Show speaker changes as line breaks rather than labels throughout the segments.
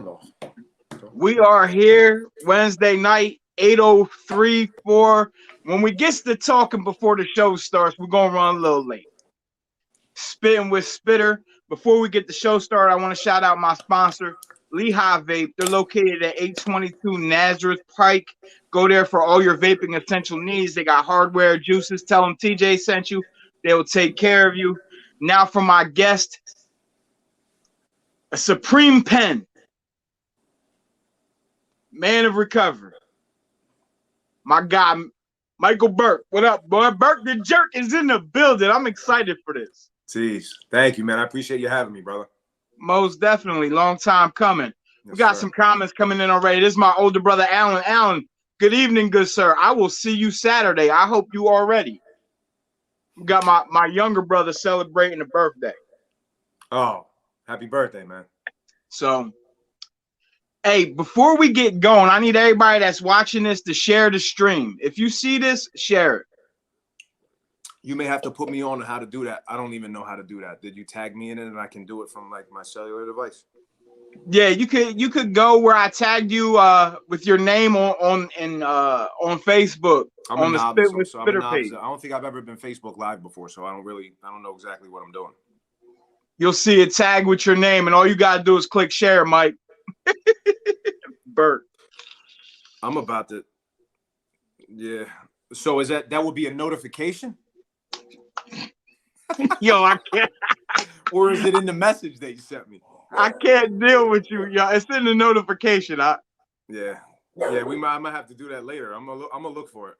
sound off.
We are here Wednesday night, 8:03. When we get to talking before the show starts, we're going to run a little late. Spittin with Spitter. Before we get the show started, I want to shout out my sponsor, Lehigh Vape. They're located at 822 Nazareth Pike. Go there for all your vaping essential needs. They got hardware, juices. Tell them TJ sent you. They will take care of you. Now for my guest, a Supreme Pen. Man of recovery. My guy, Michael Burke. What up, boy? Burke the Jerk is in the building. I'm excited for this.
Jeez. Thank you, man. I appreciate you having me, brother.
Most definitely. Long time coming. We got some comments coming in already. This is my older brother, Alan. Alan, good evening, good sir. I will see you Saturday. I hope you are ready. We got my younger brother celebrating a birthday.
Oh, happy birthday, man.
So, hey, before we get going, I need everybody that's watching this to share the stream. If you see this, share it.
You may have to put me on how to do that. I don't even know how to do that. Did you tag me in it and I can do it from like my cellular device?
Yeah, you could go where I tagged you with your name on Facebook.
I'm
on
a
the
novice,
Spit with
so I'm a
Spitter
novice.
page.
I don't think I've ever been Facebook Live before, so I don't know exactly what I'm doing.
You'll see a tag with your name, and all you gotta do is click share, Mike. Bert.
I'm about to. Yeah. So is that would be a notification?
Yo, I can't.
Or is it in the message that you sent me?
I can't deal with you, yo. It's in the notification.
Yeah. I might have to do that later. I'm gonna look for it.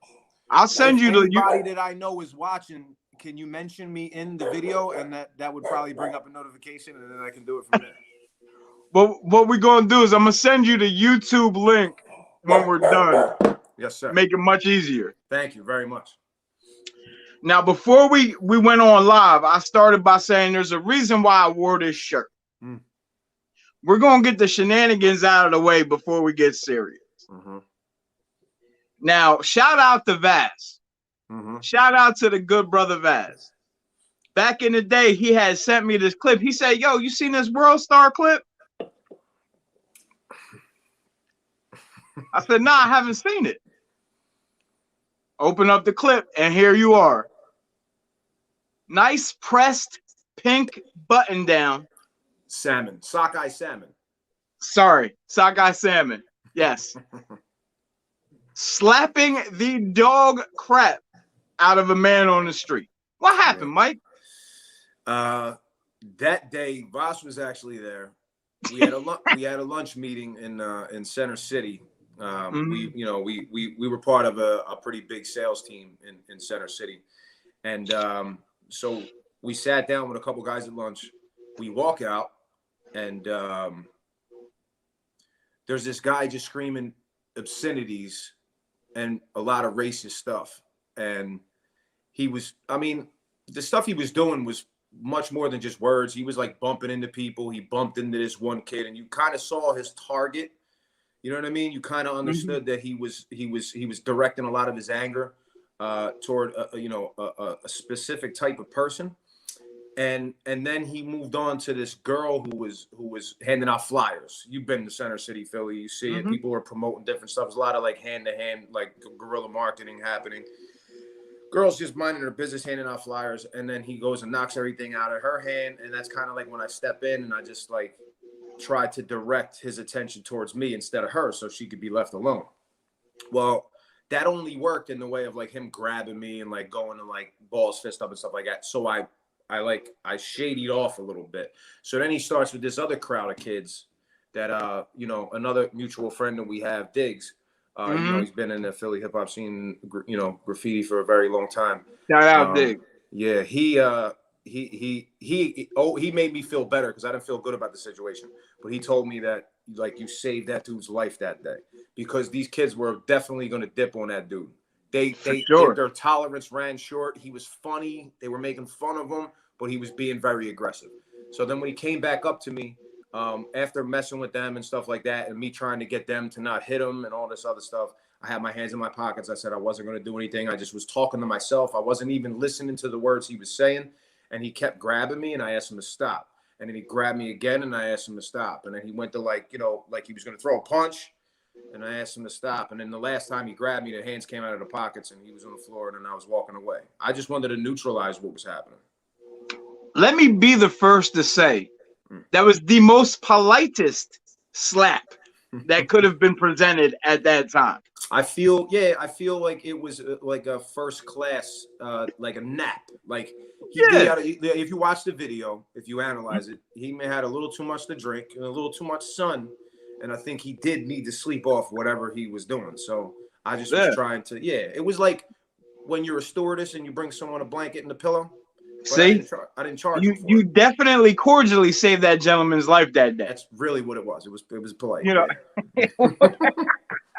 I'll send you the.
Anybody that I know is watching. Can you mention me in the video, and that would probably bring up a notification, and then I can do it from there.
But what we're gonna do is I'm gonna send you the YouTube link when we're done.
Yes, sir.
Make it much easier.
Thank you very much.
Now, before we went on live, I started by saying there's a reason why I wore this shirt. We're gonna get the shenanigans out of the way before we get serious. Now, shout out to Vaz. Shout out to the good brother Vaz. Back in the day, he had sent me this clip. He said, yo, you seen this World Star clip? I said, nah, I haven't seen it. Open up the clip, and here you are. Nice pressed pink button down.
Salmon. Sockeye salmon.
Sorry, sockeye salmon. Yes. Slapping the dog crap out of a man on the street. What happened, Mike?
That day, Voss was actually there. We had a lunch meeting in Center City. We were part of a pretty big sales team in Center City, and so we sat down with a couple guys at lunch. We walk out, and there's this guy just screaming obscenities and a lot of racist stuff. And the stuff he was doing was much more than just words. He was like bumping into people. He bumped into this one kid, and you kind of saw his target. You know what I mean? You kind of understood that he was directing a lot of his anger toward a specific type of person. And then he moved on to this girl who was handing out flyers. You've been to Center City, Philly. You see it. People are promoting different stuff. There's a lot of like hand-to-hand, like guerrilla marketing happening. Girls just minding her business, handing out flyers. And then he goes and knocks everything out of her hand. And that's kind of like when I step in and I just like try to direct his attention towards me instead of her so she could be left alone. Well, that only worked in the way of like him grabbing me and like going to like balls, fist up and stuff like that. So I shadied off a little bit. So then he starts with this other crowd of kids that, another mutual friend that we have, Diggs. He's been in the Philly hip hop scene, graffiti for a very long time.
Shout out, Diggs.
Yeah, he made me feel better because I didn't feel good about the situation. But he told me that like you saved that dude's life that day because these kids were definitely going to dip on that dude. Their tolerance ran short. He was funny. They were making fun of him, but he was being very aggressive. So then when he came back up to me after messing with them and stuff like that and me trying to get them to not hit him and all this other stuff, I had my hands in my pockets. I said I wasn't going to do anything. I just was talking to myself. I wasn't even listening to the words he was saying. And he kept grabbing me and I asked him to stop. And then he grabbed me again, and I asked him to stop. And then he went to like, you know, like he was going to throw a punch, and I asked him to stop. And then the last time he grabbed me, the hands came out of the pockets, and he was on the floor, and then I was walking away. I just wanted to neutralize what was happening.
Let me be the first to say that was the most politest slap that could have been presented at that time.
I feel like it was like a first class, like a nap. Like if you watch the video, if you analyze it, he may had a little too much to drink and a little too much sun, and I think he did need to sleep off whatever he was doing. So I just was trying to, it was like when you're a stewardess and you bring someone a blanket and a pillow.
See,
I didn't charge
you.
him for
You
it.
definitely cordially saved that gentleman's life that day.
That's really what it was. It was polite.
You know.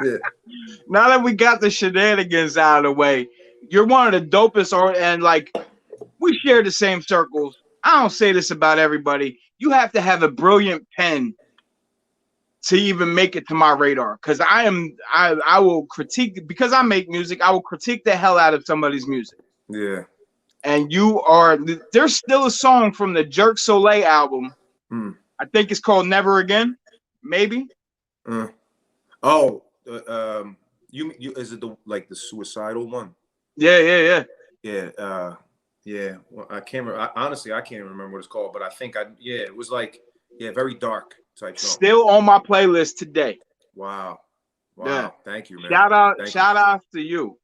Yeah.
Now that we got the shenanigans out of the way, you're one of the dopest, and like we share the same circles. I don't say this about everybody. You have to have a brilliant pen to even make it to my radar, because I will critique, because I make music. I will critique the hell out of somebody's music.
Yeah.
And there's still a song from the Jerk Soleil album. I think it's called Never Again, maybe.
Oh, you is it the suicidal one?
Yeah.
Well, I can't remember. Honestly, I can't remember what it's called, but I think it was like, very dark type song.
Still on my playlist today.
Wow.
Yeah.
Thank you, man.
Shout out to you.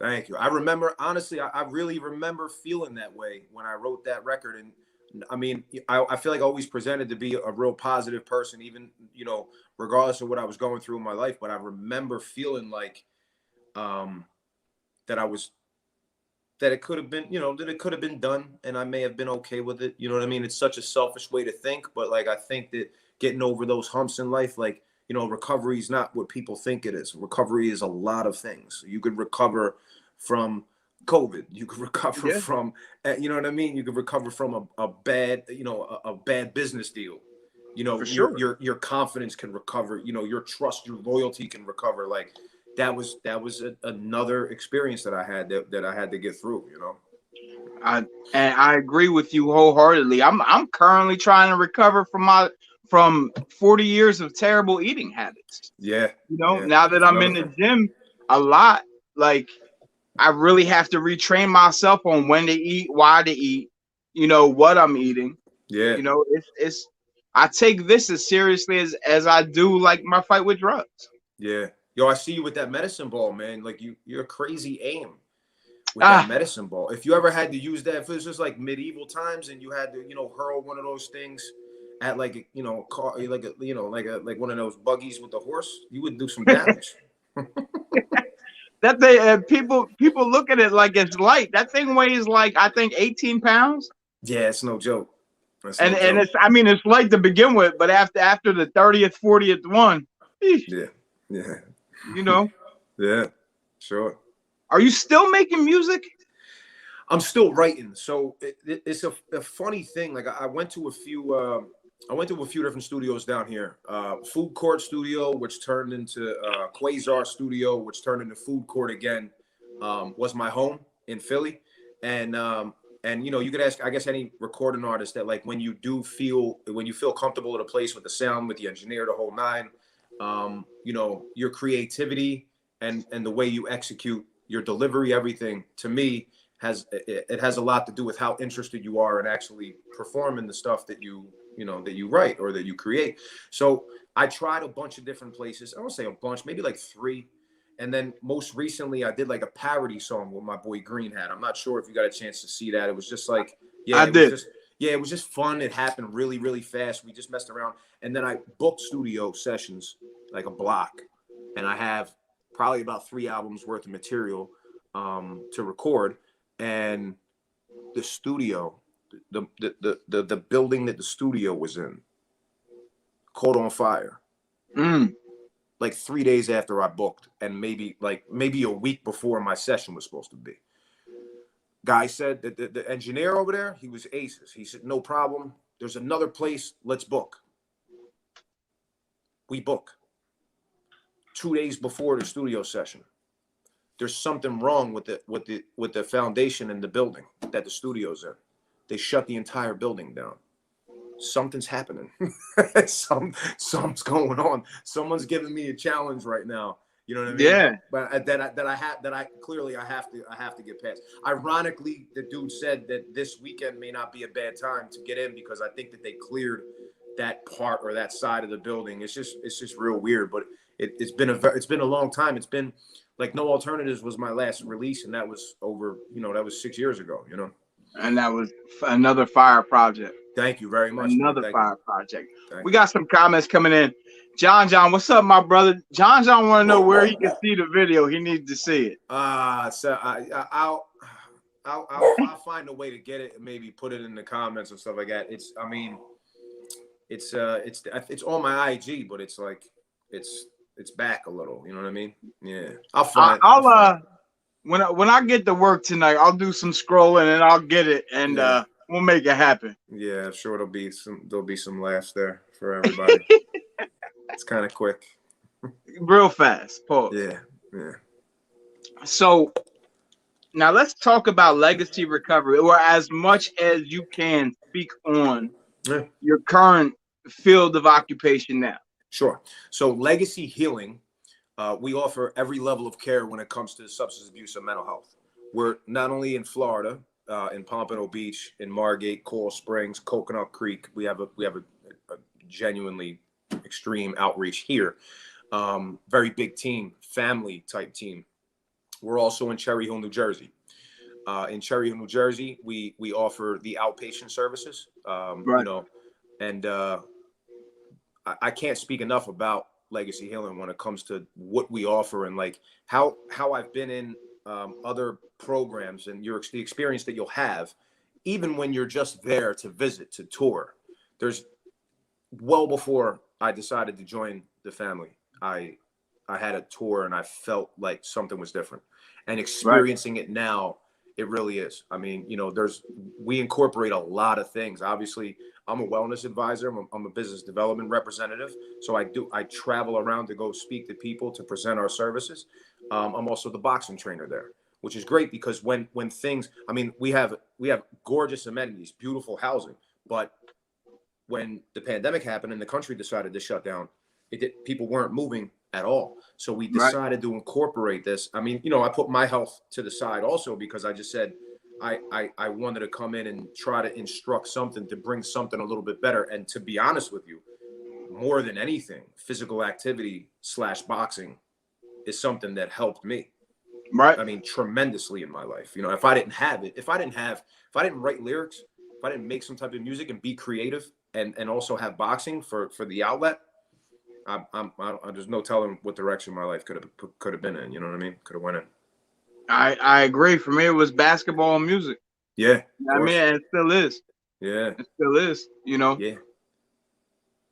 Thank you. I remember, honestly, I really remember feeling that way when I wrote that record. And I mean, I feel like I always presented to be a real positive person, even, you know, regardless of what I was going through in my life. But I remember feeling like that it could have been, you know, that it could have been done, and I may have been okay with it. You know what I mean? It's such a selfish way to think, but like, I think that getting over those humps in life, like, you know, recovery is not what people think it is. Recovery is a lot of things. You could recover from COVID. You could recover from, you know what I mean? You could recover from a bad, you know, a bad business deal. You know, your confidence can recover. You know, your trust, your loyalty can recover. Like that was another experience that I had that I had to get through. You know,
I agree with you wholeheartedly. I'm currently trying to recover from 40 years of terrible eating habits.
Yeah.
You know, now that I'm in the gym a lot, like I really have to retrain myself on when to eat, why to eat, you know, what I'm eating.
Yeah.
You know, it's I take this as seriously as I do like my fight with drugs.
Yeah. Yo, I see you with that medicine ball, man. Like you're a crazy aim with that medicine ball. If you ever had to use that, if it was just like medieval times and you had to, you know, hurl one of those things at like, you know, car, like a, you know, like one of those buggies with the horse, you would do some damage.
That thing, people look at it like it's light. That thing weighs like, I think 18 pounds.
Yeah, it's no joke.
And it's, I mean, it's light to begin with, but after the 30th, 40th one,
yeah,
you know,
yeah, sure.
Are you still making music?
I'm still writing. So it's a funny thing. Like I went to a few different studios down here. Food Court Studio, which turned into Quasar Studio, which turned into Food Court again, was my home in Philly. And you know, you could ask, I guess, any recording artist that, like, when you feel comfortable at a place with the sound, with the engineer, the whole nine, you know, your creativity and the way you execute your delivery, everything, to me, has a lot to do with how interested you are in actually performing the stuff that you write or that you create. So I tried a bunch of different places. I won't say a bunch, maybe like 3. And then most recently I did like a parody song with my boy Green Hat. I'm not sure if you got a chance to see that. It was just like, it was just fun. It happened really, really fast. We just messed around. And then I booked studio sessions, like a block. And I have probably about 3 albums worth of material to record. And the studio, the building that the studio was in, caught on fire. Like 3 days after I booked, and maybe a week before my session was supposed to be. Guy said that the engineer over there, he was aces. He said, no problem. There's another place. Let's book. We book. 2 days before the studio session. There's something wrong with the foundation in the building that the studio's in. They shut the entire building down. something's happening. Something's going on. Someone's giving me a challenge right now. You know what I mean?
Yeah.
But that I clearly have to get past. Ironically, the dude said that this weekend may not be a bad time to get in because I think that they cleared that part or that side of the building. It's just real weird. But it's been a long time. It's been like No Alternatives was my last release, and that was over. That was 6 years ago.
And that was another fire project.
Thank you very much.
Another
Thank
fire
you.
project.
Thank
We got some comments coming in. John, what's up, my brother? John want to know where he can see the video. He needs to see it.
So I'll find a way to get it and maybe put it in the comments and stuff like that. It's on my IG, but it's like it's back a little. You know what I mean? Yeah, I'll find.
When I get to work tonight, I'll do some scrolling and I'll get it, and we'll make it happen.
Yeah, sure. There'll be some laughs there for everybody. It's kind of quick,
real fast. Pause.
Yeah.
So now let's talk about legacy recovery, or as much as you can speak on your current field of occupation now.
Sure. So legacy healing. We offer every level of care when it comes to substance abuse and mental health. We're not only in Florida, in Pompano Beach, in Margate, Coral Springs, Coconut Creek. We have a genuinely extreme outreach here. Very big team, family type team. We're also in Cherry Hill, New Jersey. In Cherry Hill, New Jersey, we offer the outpatient services.
Right.
And I can't speak enough about legacy healing when it comes to what we offer and like how I've been in other programs and the experience that you'll have even when you're just there to visit, to tour. There's well before I decided to join the family, I had a tour and I felt like something was different, and experiencing it now, it really is. I mean, we incorporate a lot of things. Obviously, I'm a wellness advisor. I'm a business development representative. So I travel around to go speak to people to present our services. I'm also the boxing trainer there, which is great because when things, I mean, we have gorgeous amenities, beautiful housing, but when the pandemic happened and the country decided to shut down, people weren't moving at all. So we decided to incorporate this. I mean, I put my health to the side also because I just said I wanted to come in and try to instruct something to bring something a little bit better. And to be honest with you, more than anything, physical activity / boxing is something that helped me.
Right.
I mean, tremendously in my life. If I didn't have it, if I didn't write lyrics, if I didn't make some type of music and be creative and also have boxing for the outlet, there's no telling what direction my life could have been in. You know what I mean? Could have went in.
I agree. For me, it was basketball and music.
Yeah.
I mean, it still is.
Yeah.
It still is.
Yeah.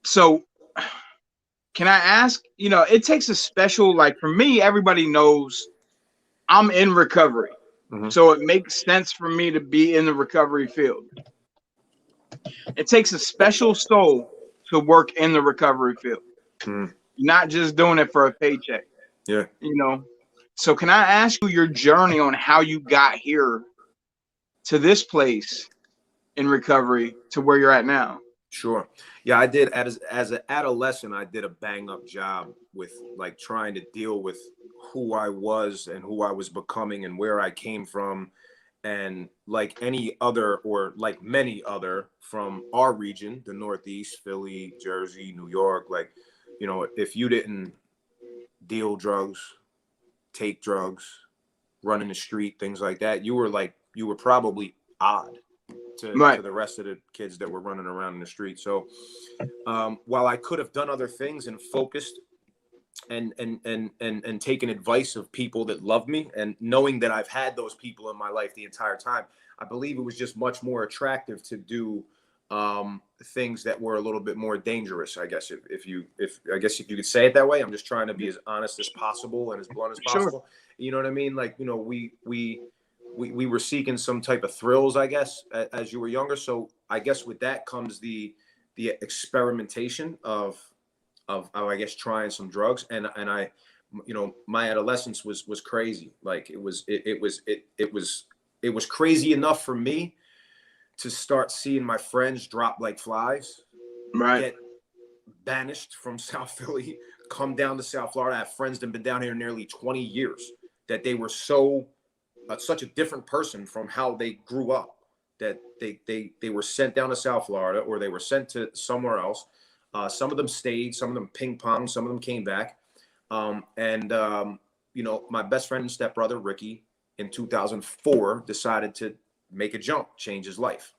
So, can I ask? It takes a special, like for me, everybody knows I'm in recovery. Mm-hmm. So it makes sense for me to be in the recovery field. It takes a special soul to work in the recovery field. You're not just doing it for a paycheck.
Yeah.
So can I ask you your journey on how you got here to this place in recovery to where you're at now?
Sure. Yeah, I did as an adolescent, I did a bang up job with like trying to deal with who I was and who I was becoming and where I came from. And like any other, or like many other from our region, the Northeast, Philly, Jersey, New York, like, if you didn't deal drugs, take drugs, run in the street, things like that, you were probably odd to the rest of the kids that were running around in the street. So while I could have done other things and focused and taken advice of people that loved me, and knowing that I've had those people in my life the entire time, I believe it was just much more attractive to do things that were a little bit more dangerous, I guess, if you could say it that way. I'm just trying to be as honest as possible and as blunt as possible. Sure. You know what I mean? Like, we were seeking some type of thrills, I guess, as you were younger. So I guess with that comes the experimentation of I guess trying some drugs, and I, my adolescence was crazy. Like it was crazy enough for me to start seeing my friends drop like flies,
Right.
get banished from South Philly, come down to South Florida. I have friends that have been down here nearly 20 years, that they were such a different person from how they grew up, that they were sent down to South Florida, or they were sent to somewhere else. Some of them stayed, some of them ping pong, some of them came back. You know, my best friend and stepbrother, Ricky, in 2004, decided to make a jump, change his life.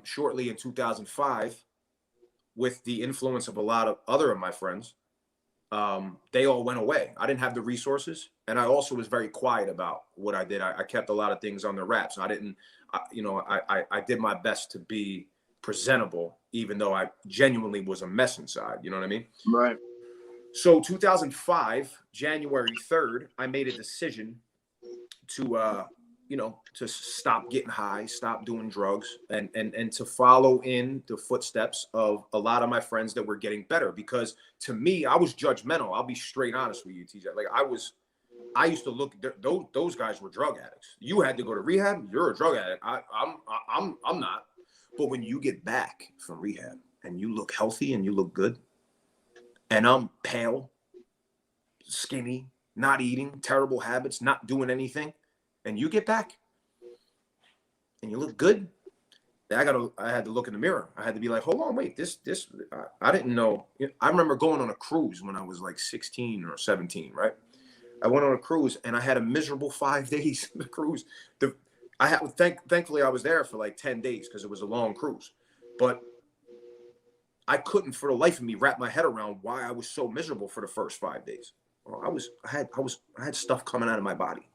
Shortly in 2005, with the influence of a lot of other of my friends, they all went away. I didn't have the resources, and I also was very quiet about what I did. I kept a lot of things under wraps. I didn't, I did my best to be presentable, even though I genuinely was a mess inside. You know what I mean?
Right.
So 2005, January 3rd, I made a decision to, to stop getting high, stop doing drugs, and to follow in the footsteps of a lot of my friends that were getting better. Because to me, I was judgmental. I'll be straight honest with you, TJ. Like I used to look, those guys were drug addicts. You had to go to rehab. You're a drug addict. I'm not. But when you get back from rehab and you look healthy and you look good, and I'm pale, skinny, not eating, terrible habits, not doing anything, and you get back and you look good, I had to look in the mirror. I had to be like, hold on, wait, I didn't know. I remember going on a cruise when I was like 16 or 17, right? I went on a cruise and I had a miserable 5 days on the cruise. Thankfully I was there for like 10 days because it was a long cruise, but I couldn't for the life of me wrap my head around why I was so miserable for the first 5 days. Well, I had stuff coming out of my body.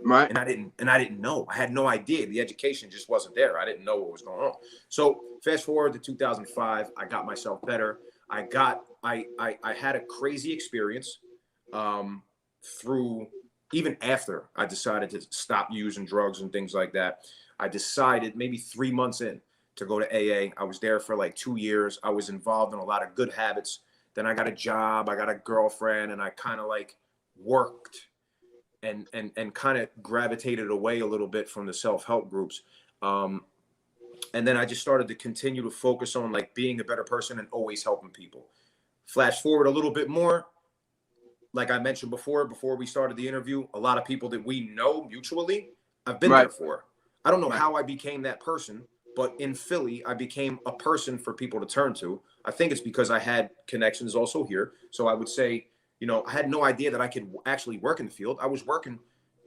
Right.
And I didn't know. I had no idea. The education just wasn't there. I didn't know what was going on. So fast forward to 2005, I got myself better. I had a crazy experience through, even after I decided to stop using drugs and things like that. I decided maybe 3 months in to go to AA. I was there for like 2 years. I was involved in a lot of good habits. Then I got a job, I got a girlfriend, and I kind of like worked and kind of gravitated away a little bit from the self-help groups. And then I just started to continue to focus on like being a better person and always helping people. Flash forward a little bit more. Like I mentioned before we started the interview, a lot of people that we know mutually, I've been there for. I don't know how I became that person, but in Philly, I became a person for people to turn to. I think it's because I had connections also here. So I would say, I had no idea that I could actually work in the field. I was working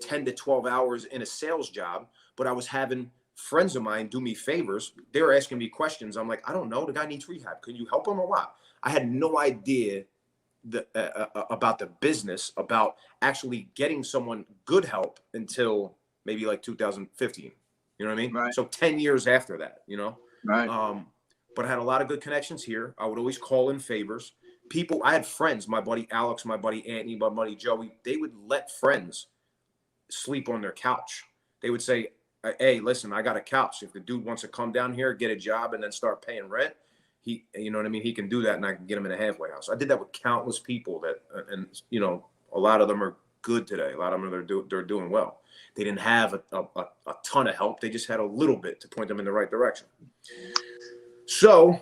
10 to 12 hours in a sales job, but I was having friends of mine do me favors. They were asking me questions. I'm like, I don't know. The guy needs rehab. Can you help him or what? I had no idea about the business, about actually getting someone good help until maybe like 2015. You know what I mean?
Right.
So 10 years after that,
Right.
But I had a lot of good connections here. I would always call in favors. People, I had friends, my buddy Alex, my buddy Anthony, my buddy Joey, they would let friends sleep on their couch. They would say, hey, listen, I got a couch. If the dude wants to come down here, get a job, and then start paying rent, he can do that, and I can get him in a halfway house. I did that with countless people and a lot of them are good today. A lot of them, they're doing well. They didn't have a ton of help. They just had a little bit to point them in the right direction. So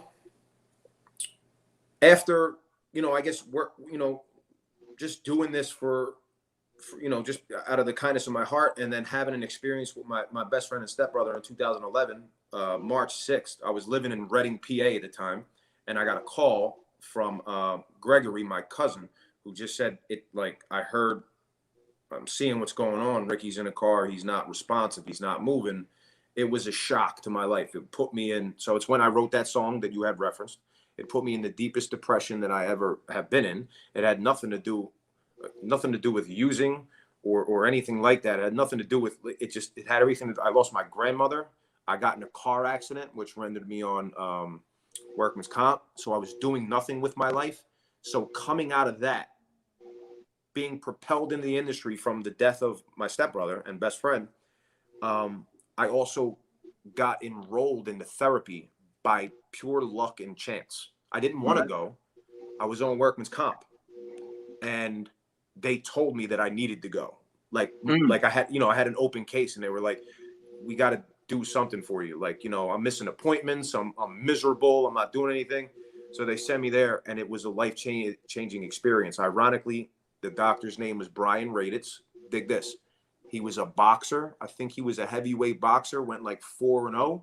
after, I guess we're, just doing this for just out of the kindness of my heart, and then having an experience with my best friend and stepbrother in 2011, March 6th, I was living in Reading, PA at the time. And I got a call from Gregory, my cousin, who just said I'm seeing what's going on. Ricky's in a car. He's not responsive. He's not moving. It was a shock to my life. It put me in. So it's when I wrote that song that you had referenced. It put me in the deepest depression that I ever have been in. It had nothing to do with using or anything like that. It had nothing to do with it. It had everything. I lost my grandmother. I got in a car accident, which rendered me on workman's comp. So I was doing nothing with my life. So coming out of that, being propelled into the industry from the death of my stepbrother and best friend, I also got enrolled into therapy by pure luck and chance. I didn't want to go. I was on workman's comp, and they told me that I needed to go. Like I had an open case, and they were like, we got to do something for you. Like, you know, I'm missing appointments. I'm miserable. I'm not doing anything. So they sent me there, and it was a life-changing experience. Ironically, the doctor's name was Brian Raditz. Dig this. He was a boxer. I think he was a heavyweight boxer, went like 4-0.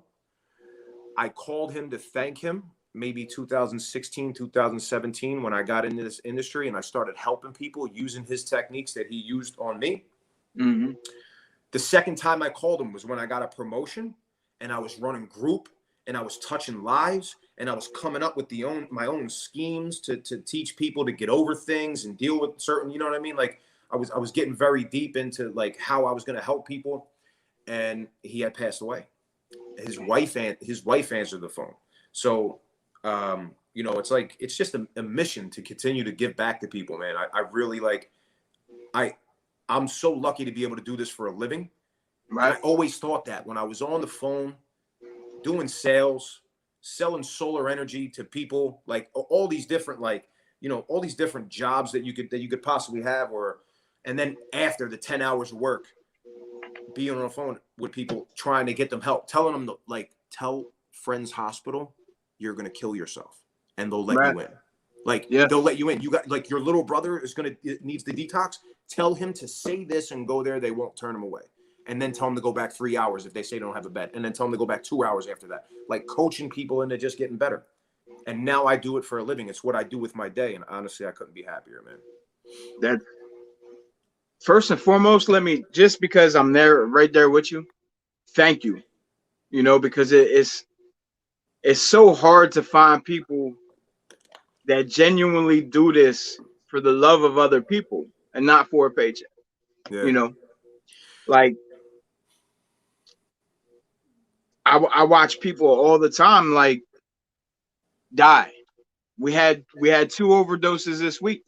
I called him to thank him maybe 2016, 2017 when I got into this industry and I started helping people using his techniques that he used on me.
Mm-hmm.
The second time I called him was when I got a promotion and I was running group and I was touching lives and I was coming up with my own schemes to teach people to get over things and deal with certain, you know what I mean? Like I was getting very deep into like how I was going to help people, and he had passed away. His wife answered the phone. So, you know, it's like, it's just a mission to continue to give back to people, man. I really like, I'm so lucky to be able to do this for a living.
Right.
I always thought that when I was on the phone doing sales, selling solar energy to people, like all these different, like, you know, all these different jobs that you could possibly have, and then after the 10 hours of work, being on the phone with people, trying to get them help, telling them to, like, tell Friends Hospital you're going to kill yourself and they'll let you in. Like, they'll let you in. You got, like, your little brother needs the detox. Tell him to say this and go there. They won't turn him away. And then tell him to go back 3 hours if they say they don't have a bed. And then tell him to go back 2 hours after that. Like, coaching people into just getting better. And now I do it for a living. It's what I do with my day. And honestly, I couldn't be happier, man.
That first and foremost, let me, just because I'm there, right there with you, thank you. You know, because it's so hard to find people that genuinely do this for the love of other people and not for a paycheck. Yeah. You know, like I watch people all the time like die. We had 2 overdoses this week,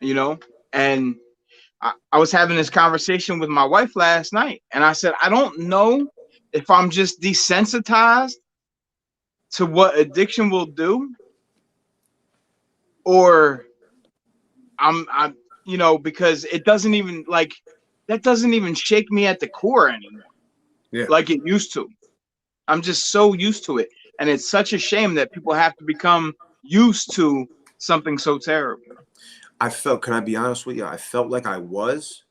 you know, and I was having this conversation with my wife last night, and I said, I don't know if I'm just desensitized to what addiction will do, or I'm you know, because it doesn't even, like, that doesn't even shake me at the core anymore. Yeah. Like it used to. I'm just so used to it. And it's such a shame that people have to become used to something so terrible.
I felt, can I be honest with you? I felt like I was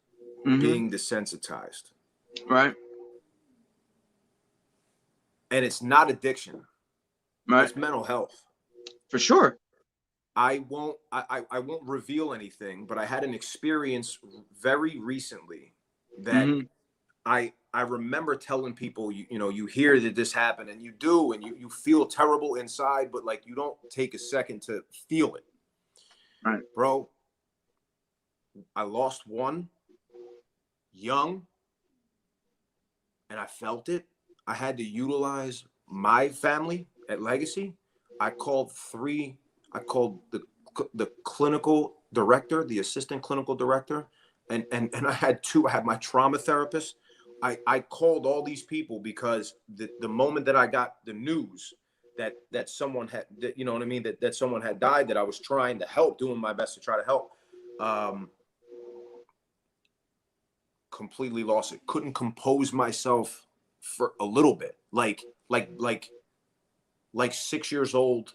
being desensitized.
Right.
And it's not addiction. Right. It's mental health. For sure. I won't reveal anything, but I had an experience very recently that I remember telling people, you know, you hear that this happened and you do, and you feel terrible inside, but like you don't take a second to feel it. Right. Bro, I lost one young and I felt it. I had to utilize my family at Legacy. I called the clinical director, the assistant clinical director, and I had 2. I had my trauma therapist. I called all these people because the moment that I got the news that someone had, you know what I mean, that someone had died, that I was trying to help, doing my best to try to help, completely lost it. Couldn't compose myself for a little bit. Like 6 years old,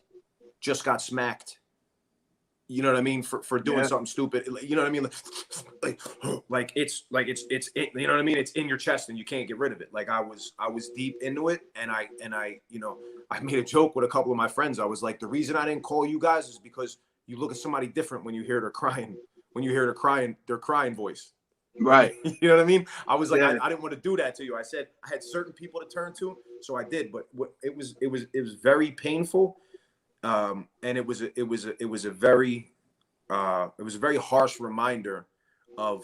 just got smacked. You know what I mean? For doing something stupid. You know what I mean? Like it's you know what I mean? It's in your chest and you can't get rid of it. Like I was deep into it, and I you know, I made a joke with a couple of my friends. I was like, the reason I didn't call you guys is because you look at somebody different when you hear their crying, their crying voice.
Right.
You know what I mean? I was like, I didn't want to do that to you. I said I had certain people to turn to, so I did. But it was very painful, and it was a very harsh reminder of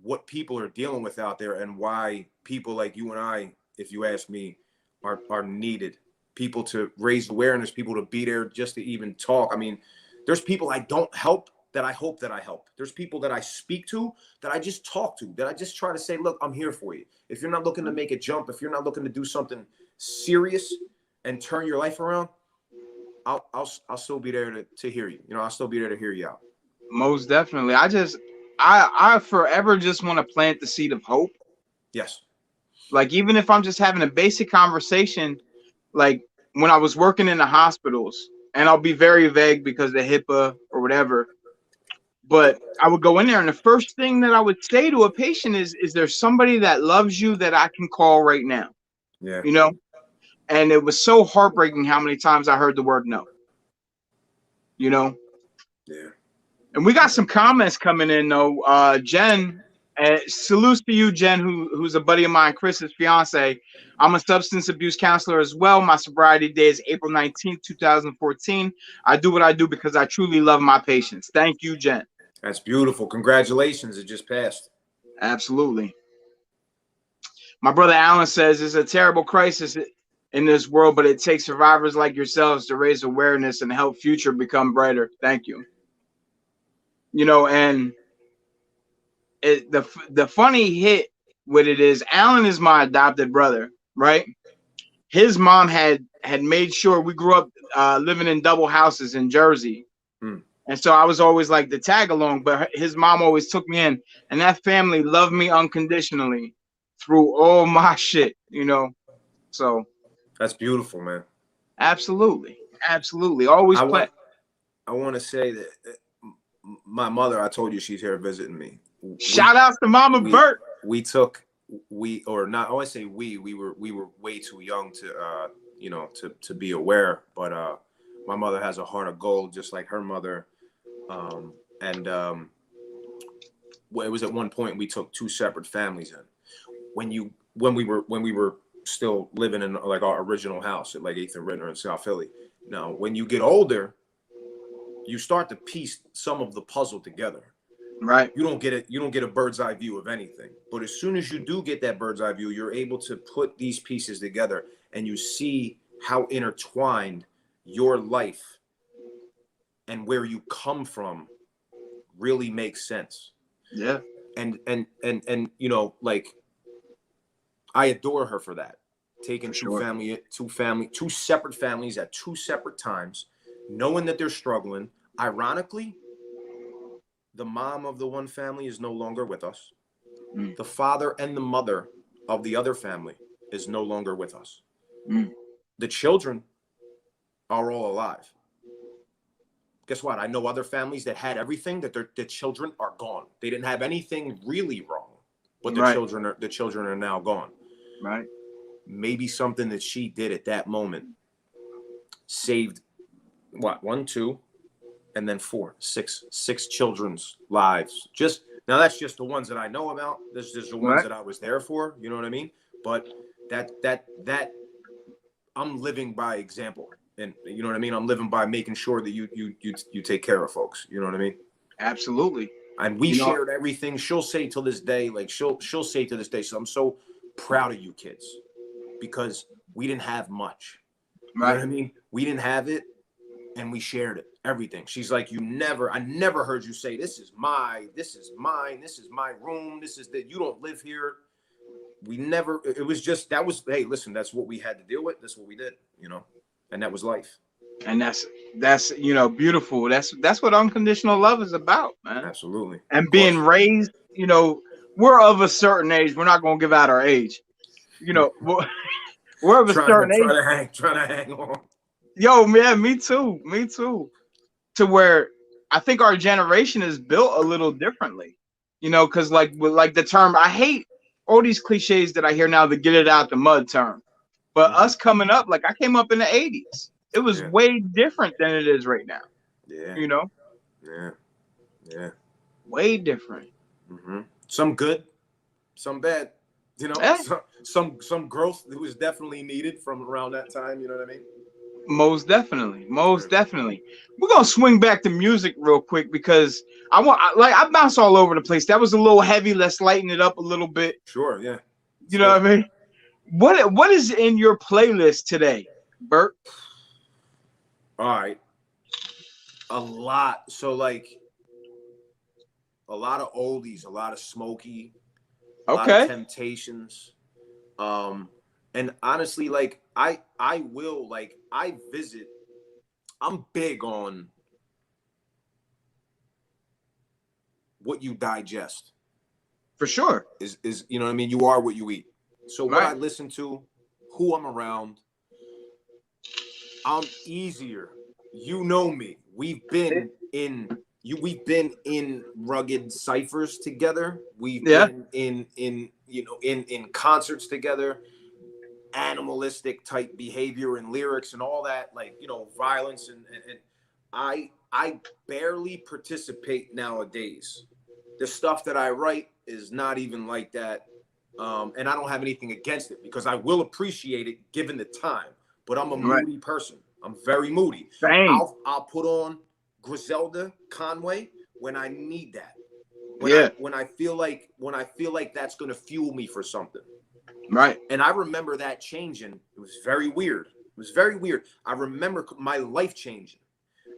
what people are dealing with out there and why people like you and I, if you ask me, are needed. People to raise awareness, people to be there just to even talk. I mean, there's people I don't help that I hope that I help. There's people that I speak to, that I just talk to, that I just try to say, look, I'm here for you. If you're not looking to make a jump, if you're not looking to do something serious and turn your life around, I'll still be there to hear you. You know, I'll still be there to hear you out.
Most definitely. I forever just want to plant the seed of hope.
Yes.
Like, even if I'm just having a basic conversation, like when I was working in the hospitals, and I'll be very vague because of HIPAA or whatever, but I would go in there, and the first thing that I would say to a patient is there somebody that loves you that I can call right now?
Yeah.
You know? And it was so heartbreaking how many times I heard the word no. You know?
Yeah.
And we got some comments coming in though. Jen, salutes to you, Jen, who's a buddy of mine, Chris's fiance. I'm a substance abuse counselor as well. My sobriety day is April 19th, 2014. I do what I do because I truly love my patients. Thank you, Jen.
That's beautiful. Congratulations. It just passed.
Absolutely. My brother Alan says it's a terrible crisis in this world, but it takes survivors like yourselves to raise awareness and help future become brighter. Thank you. You know, and the funny hit with it is Alan is my adopted brother, right? His mom had made sure we grew up living in double houses in Jersey. And so I was always like the tag along, but his mom always took me in, and that family loved me unconditionally through all my shit, you know. So
that's beautiful, man.
Absolutely. Always play.
I want to say that my mother, I told you she's here visiting me.
Shout out to Mama Burke.
We were way too young to to be aware, but my mother has a heart of gold just like her mother. It was at one point we took 2 separate families in. When we were still living in like our original house at like 8th and Ritter in South Philly. Now, when you get older, you start to piece some of the puzzle together.
Right.
You don't get a bird's eye view of anything. But as soon as you do get that bird's eye view, you're able to put these pieces together and you see how intertwined your life and where you come from really makes sense.
Yeah.
And you know, like, I adore her for that. Taking two separate families at 2 separate times, knowing that they're struggling. Ironically, the mom of the one family is no longer with us. The father and the mother of the other family is no longer with us. The children are all alive. Guess what? I know other families that had everything, that their children are gone. They didn't have anything really wrong, but the children are now gone.
Right.
Maybe something that she did at that moment saved 1, 2, and then 4, 6 children's lives. Just now, that's just the ones that I know about. There's just the ones that I was there for. You know what I mean? But that I'm living by example, and you know what I mean. I'm living by making sure that you take care of folks. You know what I mean?
Absolutely.
And we shared everything. She'll say to this day, like she'll say to this day, so I'm so proud of you kids, because we didn't have much. You know what I mean? We didn't have it, and we shared it. Everything. She's like, I never heard you say, this is mine, this is my room, this is that, you don't live here. We never, it was just, hey, listen, that's what we had to deal with. That's what we did, you know, and that was life.
And that's you know, beautiful. That's what unconditional love is about, man.
Absolutely.
And being raised, you know, we're of a certain age. We're not going to give out our age. You know, we're of a certain age.
Trying to hang on.
Yo, man, me too. To where I think our generation is built a little differently, you know, because like the term, I hate all these cliches that I hear now, the get it out the mud term. But us coming up, like I came up in the 80s. It was way different than it is right now.
Yeah.
You know?
Yeah.
Way different.
Some good, some bad. You know, some growth that was definitely needed from around that time. You know what I mean?
Most definitely. We're gonna swing back to music real quick because I bounce all over the place. That was a little heavy. Let's lighten it up a little bit.
Sure, yeah.
You know what I mean? What is in your playlist today, Burke?
All right. A lot. So like a lot of oldies, a lot of Smokey, a lot of Temptations. And honestly, like I visit, I'm big on what you digest.
For sure.
Is you know what I mean? You are what you eat. So what I listen to, who I'm around, I'm easier. You know me. We've been in rugged ciphers together. We've been in concerts together, animalistic type behavior and lyrics and all that, like, violence and I barely participate nowadays. The stuff that I write is not even like that. And I don't have anything against it because I will appreciate it given the time. But I'm a moody person. I'm very moody. I'll put on Griselda, Conway when I need that. When I feel like that's gonna fuel me for something.
Right.
And I remember that changing. It was very weird. I remember my life changing.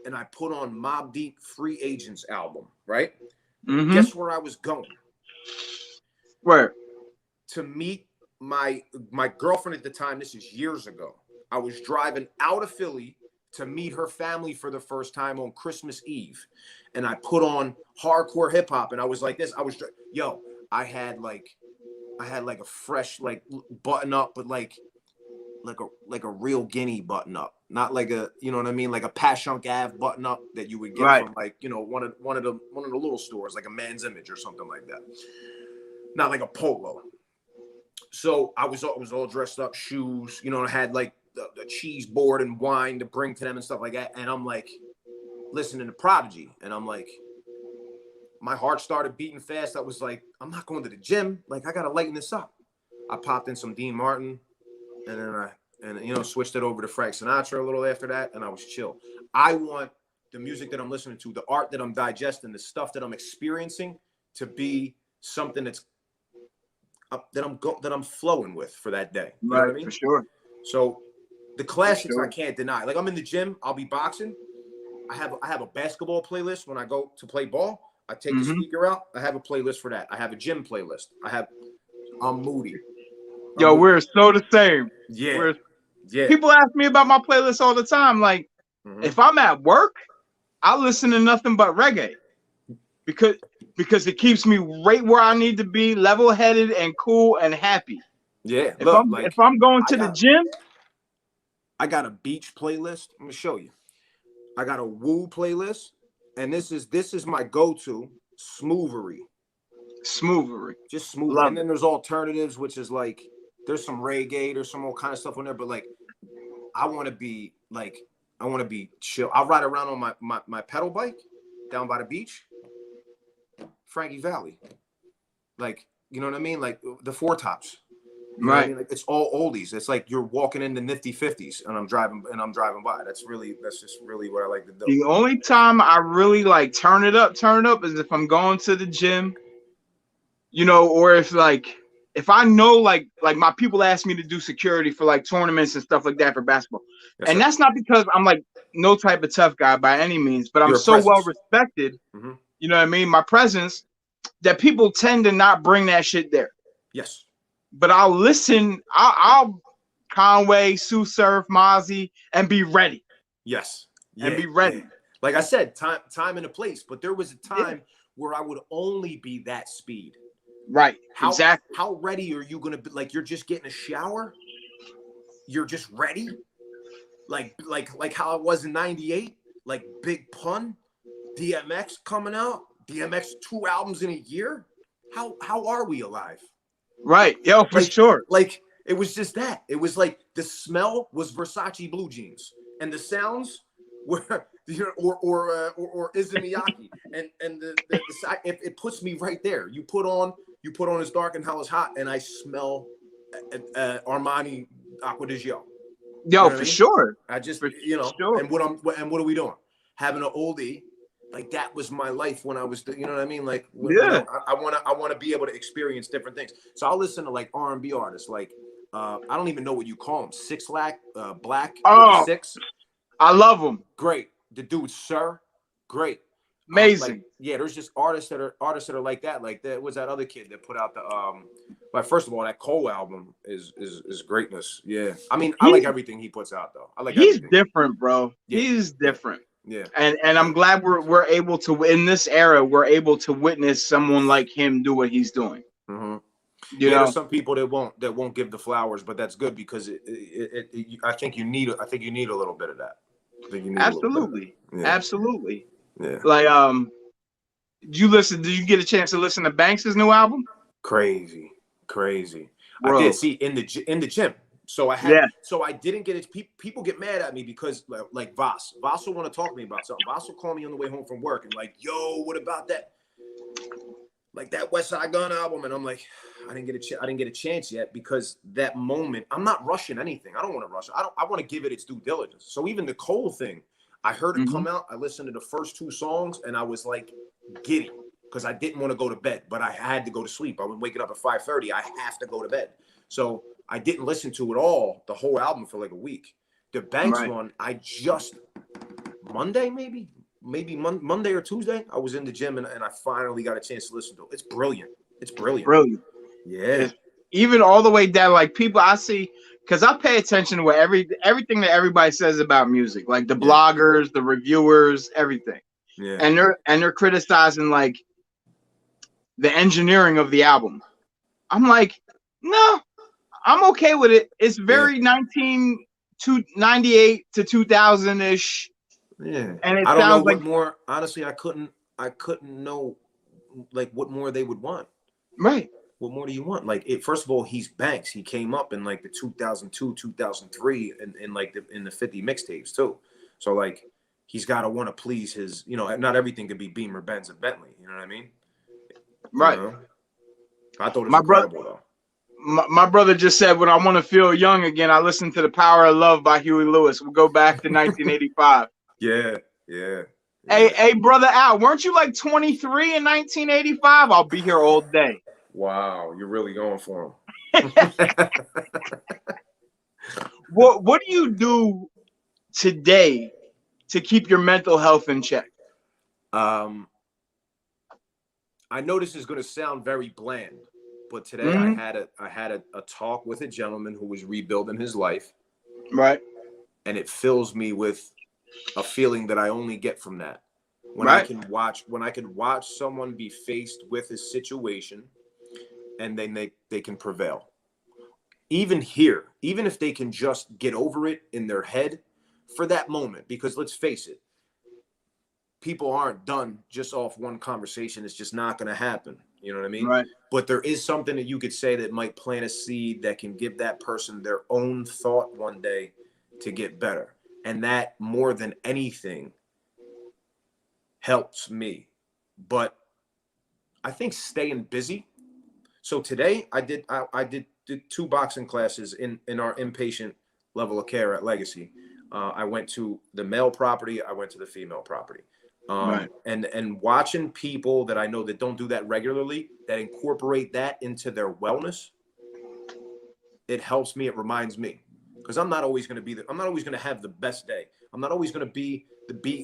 And I put on Mobb Deep Free Agents album, right? Mm-hmm. Guess where I was going?
Where?
To meet my girlfriend at the time. This is years ago. I was driving out of Philly to meet her family for the first time on Christmas Eve. And I put on hardcore hip hop and I was like this. I had like a fresh button up, but like a real Guinea button up, not like a, you know what I mean, like a Pashunk Ave button up that you would get from one of the little stores, like a Man's Image or something like that. Not like a polo. So I was all dressed up, shoes, I had like the cheese board and wine to bring to them and stuff like that. And I'm like listening to Prodigy, and I'm like, my heart started beating fast. I was like, I'm not going to the gym. Like, I got to lighten this up. I popped in some Dean Martin, and then switched it over to Frank Sinatra a little after that, and I was chill. I want the music that I'm listening to, the art that I'm digesting, the stuff that I'm experiencing to be something that I'm flowing with for that day. You know what I mean?
For sure.
So the classics I can't deny. Like, I'm in the gym, I'll be boxing. I have a basketball playlist when I go to play ball. I take the speaker out. I have a playlist for that. I have a gym playlist. I'm moody.
We're so the same.
Yeah.
People ask me about my playlist all the time. Like, if I'm at work, I listen to nothing but reggae because it keeps me right where I need to be, level-headed and cool and happy.
Yeah.
If I'm going to the gym,
I got a beach playlist. I'm gonna show you. I got a woo playlist. And this is my go-to, Smoovery. Just smooth. And then there's alternatives, which is like, there's some reggae, there's some all kind of stuff on there, but like, I want to be chill. I'll ride around on my pedal bike down by the beach, Frankie Valley. Like, you know what I mean? Like the Four Tops. You know what I mean? Like, it's all oldies. It's like you're walking in the nifty 50s and I'm driving by. That's just really what I like to do.
The only time I really like turn it up is if I'm going to the gym, or if I know like my people ask me to do security for like tournaments and stuff like that for basketball. And that's not because I'm like no type of tough guy by any means, but I'm so well respected. Mm-hmm. You know what I mean? My presence, that people tend to not bring that shit there.
Yes. But
I'll listen. I'll Conway, Sue Surf, Mozzie, and be ready.
Yes.
And be ready.
Yeah. Like I said, time and a place. But there was a time where I would only be that speed.
Right. Exactly.
How ready are you gonna be? Like, you're just getting a shower? You're just ready? Like how I was in '98? Like Big Pun, DMX coming out, DMX 2 albums in a year? How are we alive?
Right. For sure.
Like, it was just that. It was like the smell was Versace blue jeans, and the sounds were or Izumiyaki, and the it puts me right there. You put on It's Dark and Hell is Hot, and I smell Armani Acqua di Gio.
For sure.
I just sure. And what are we doing? Having an oldie. Like, that was my life when I was, you know what I mean? Like, I want to be able to experience different things. So I'll listen to like R&B artists, like I don't even know what you call them, Six Black, Six.
I love them.
Great. The dude, Sir, great,
amazing.
There's just artists that are like that. Like, that was that other kid that put out the But first of all, that Cole album is greatness. Yeah, I mean, I like everything he puts out though. He's
everything. Different, bro. Yeah. He's different.
Yeah,
and I'm glad we're able to, in this era, we're able to witness someone like him do what he's doing.
Mm-hmm.
You
Yeah,
know,
there's some people that won't give the flowers, but that's good because I think you need a little bit of that. I think you need a little bit of
absolutely,
that. Yeah,
absolutely.
yeah.
Like, did you get a chance to listen to Banks' new album?
Crazy, crazy. I did
Bro,
see in the gym. So
yeah.
I didn't get it. People get mad at me because like Voss will want to talk to me about something. Voss will call me on the way home from work and like, yo, what about that? Like that West Side Gun album, and I'm like, I didn't get a chance yet because that moment, I'm not rushing anything. I don't want to rush. I want to give it its due diligence. So even the Cole thing, I heard it come out. I listened to the first 2 songs, and I was like giddy because I didn't want to go to bed, but I had to go to sleep. I was waking up at 5:30. I have to go to bed, so I didn't listen to it all, the whole album, for like a week. The Banks one, I just Monday Monday or Tuesday, I was in the gym and I finally got a chance to listen to it. It's brilliant. It's brilliant.
Brilliant.
Yeah.
Even all the way down, like people I see, because I pay attention to what everything that everybody says about music, like the bloggers, the reviewers, everything.
Yeah.
And they're criticizing like the engineering of the album. I'm like, no, I'm okay with it. It's very 1998 to 2000 ish.
Yeah.
And it
I don't know
sounds like
what more. Honestly, I couldn't know like what more they would want.
right.
What more do you want? Like first of all, he's Banks. He came up in like the 2002, 2003 in like in the 50 mixtapes too. So like he's got to want to please his, not everything could be Beamer, Benz, and Bentley. You know what I mean?
Right.
I thought it was
My brother,
incredible though.
my brother just said, when I want to feel young again, I listen to The Power of Love by Huey Lewis. We'll go back to 1985.
Yeah.
Hey, brother Al, weren't you like 23 in 1985? I'll be here all day.
Wow, you're really going for him.
What do you do today to keep your mental health in check?
I know this is going to sound very bland, but today I had a talk with a gentleman who was rebuilding his life.
Right.
And it fills me with a feeling that I only get from that. When I can watch someone be faced with his situation and then they can prevail. Even if they can just get over it in their head for that moment, because let's face it, people aren't done just off one conversation. It's just not going to happen. You know what I mean?
Right.
But there is something that you could say that might plant a seed that can give that person their own thought one day to get better. And that, more than anything, helps me. But I think staying busy. So today I did 2 boxing classes in our inpatient level of care at Legacy. I went to the male property. I went to the female property. And watching people that I know that don't do that regularly, that incorporate that into their wellness, it helps me. It reminds me, because I'm not always going to have the best day. I'm not always going to be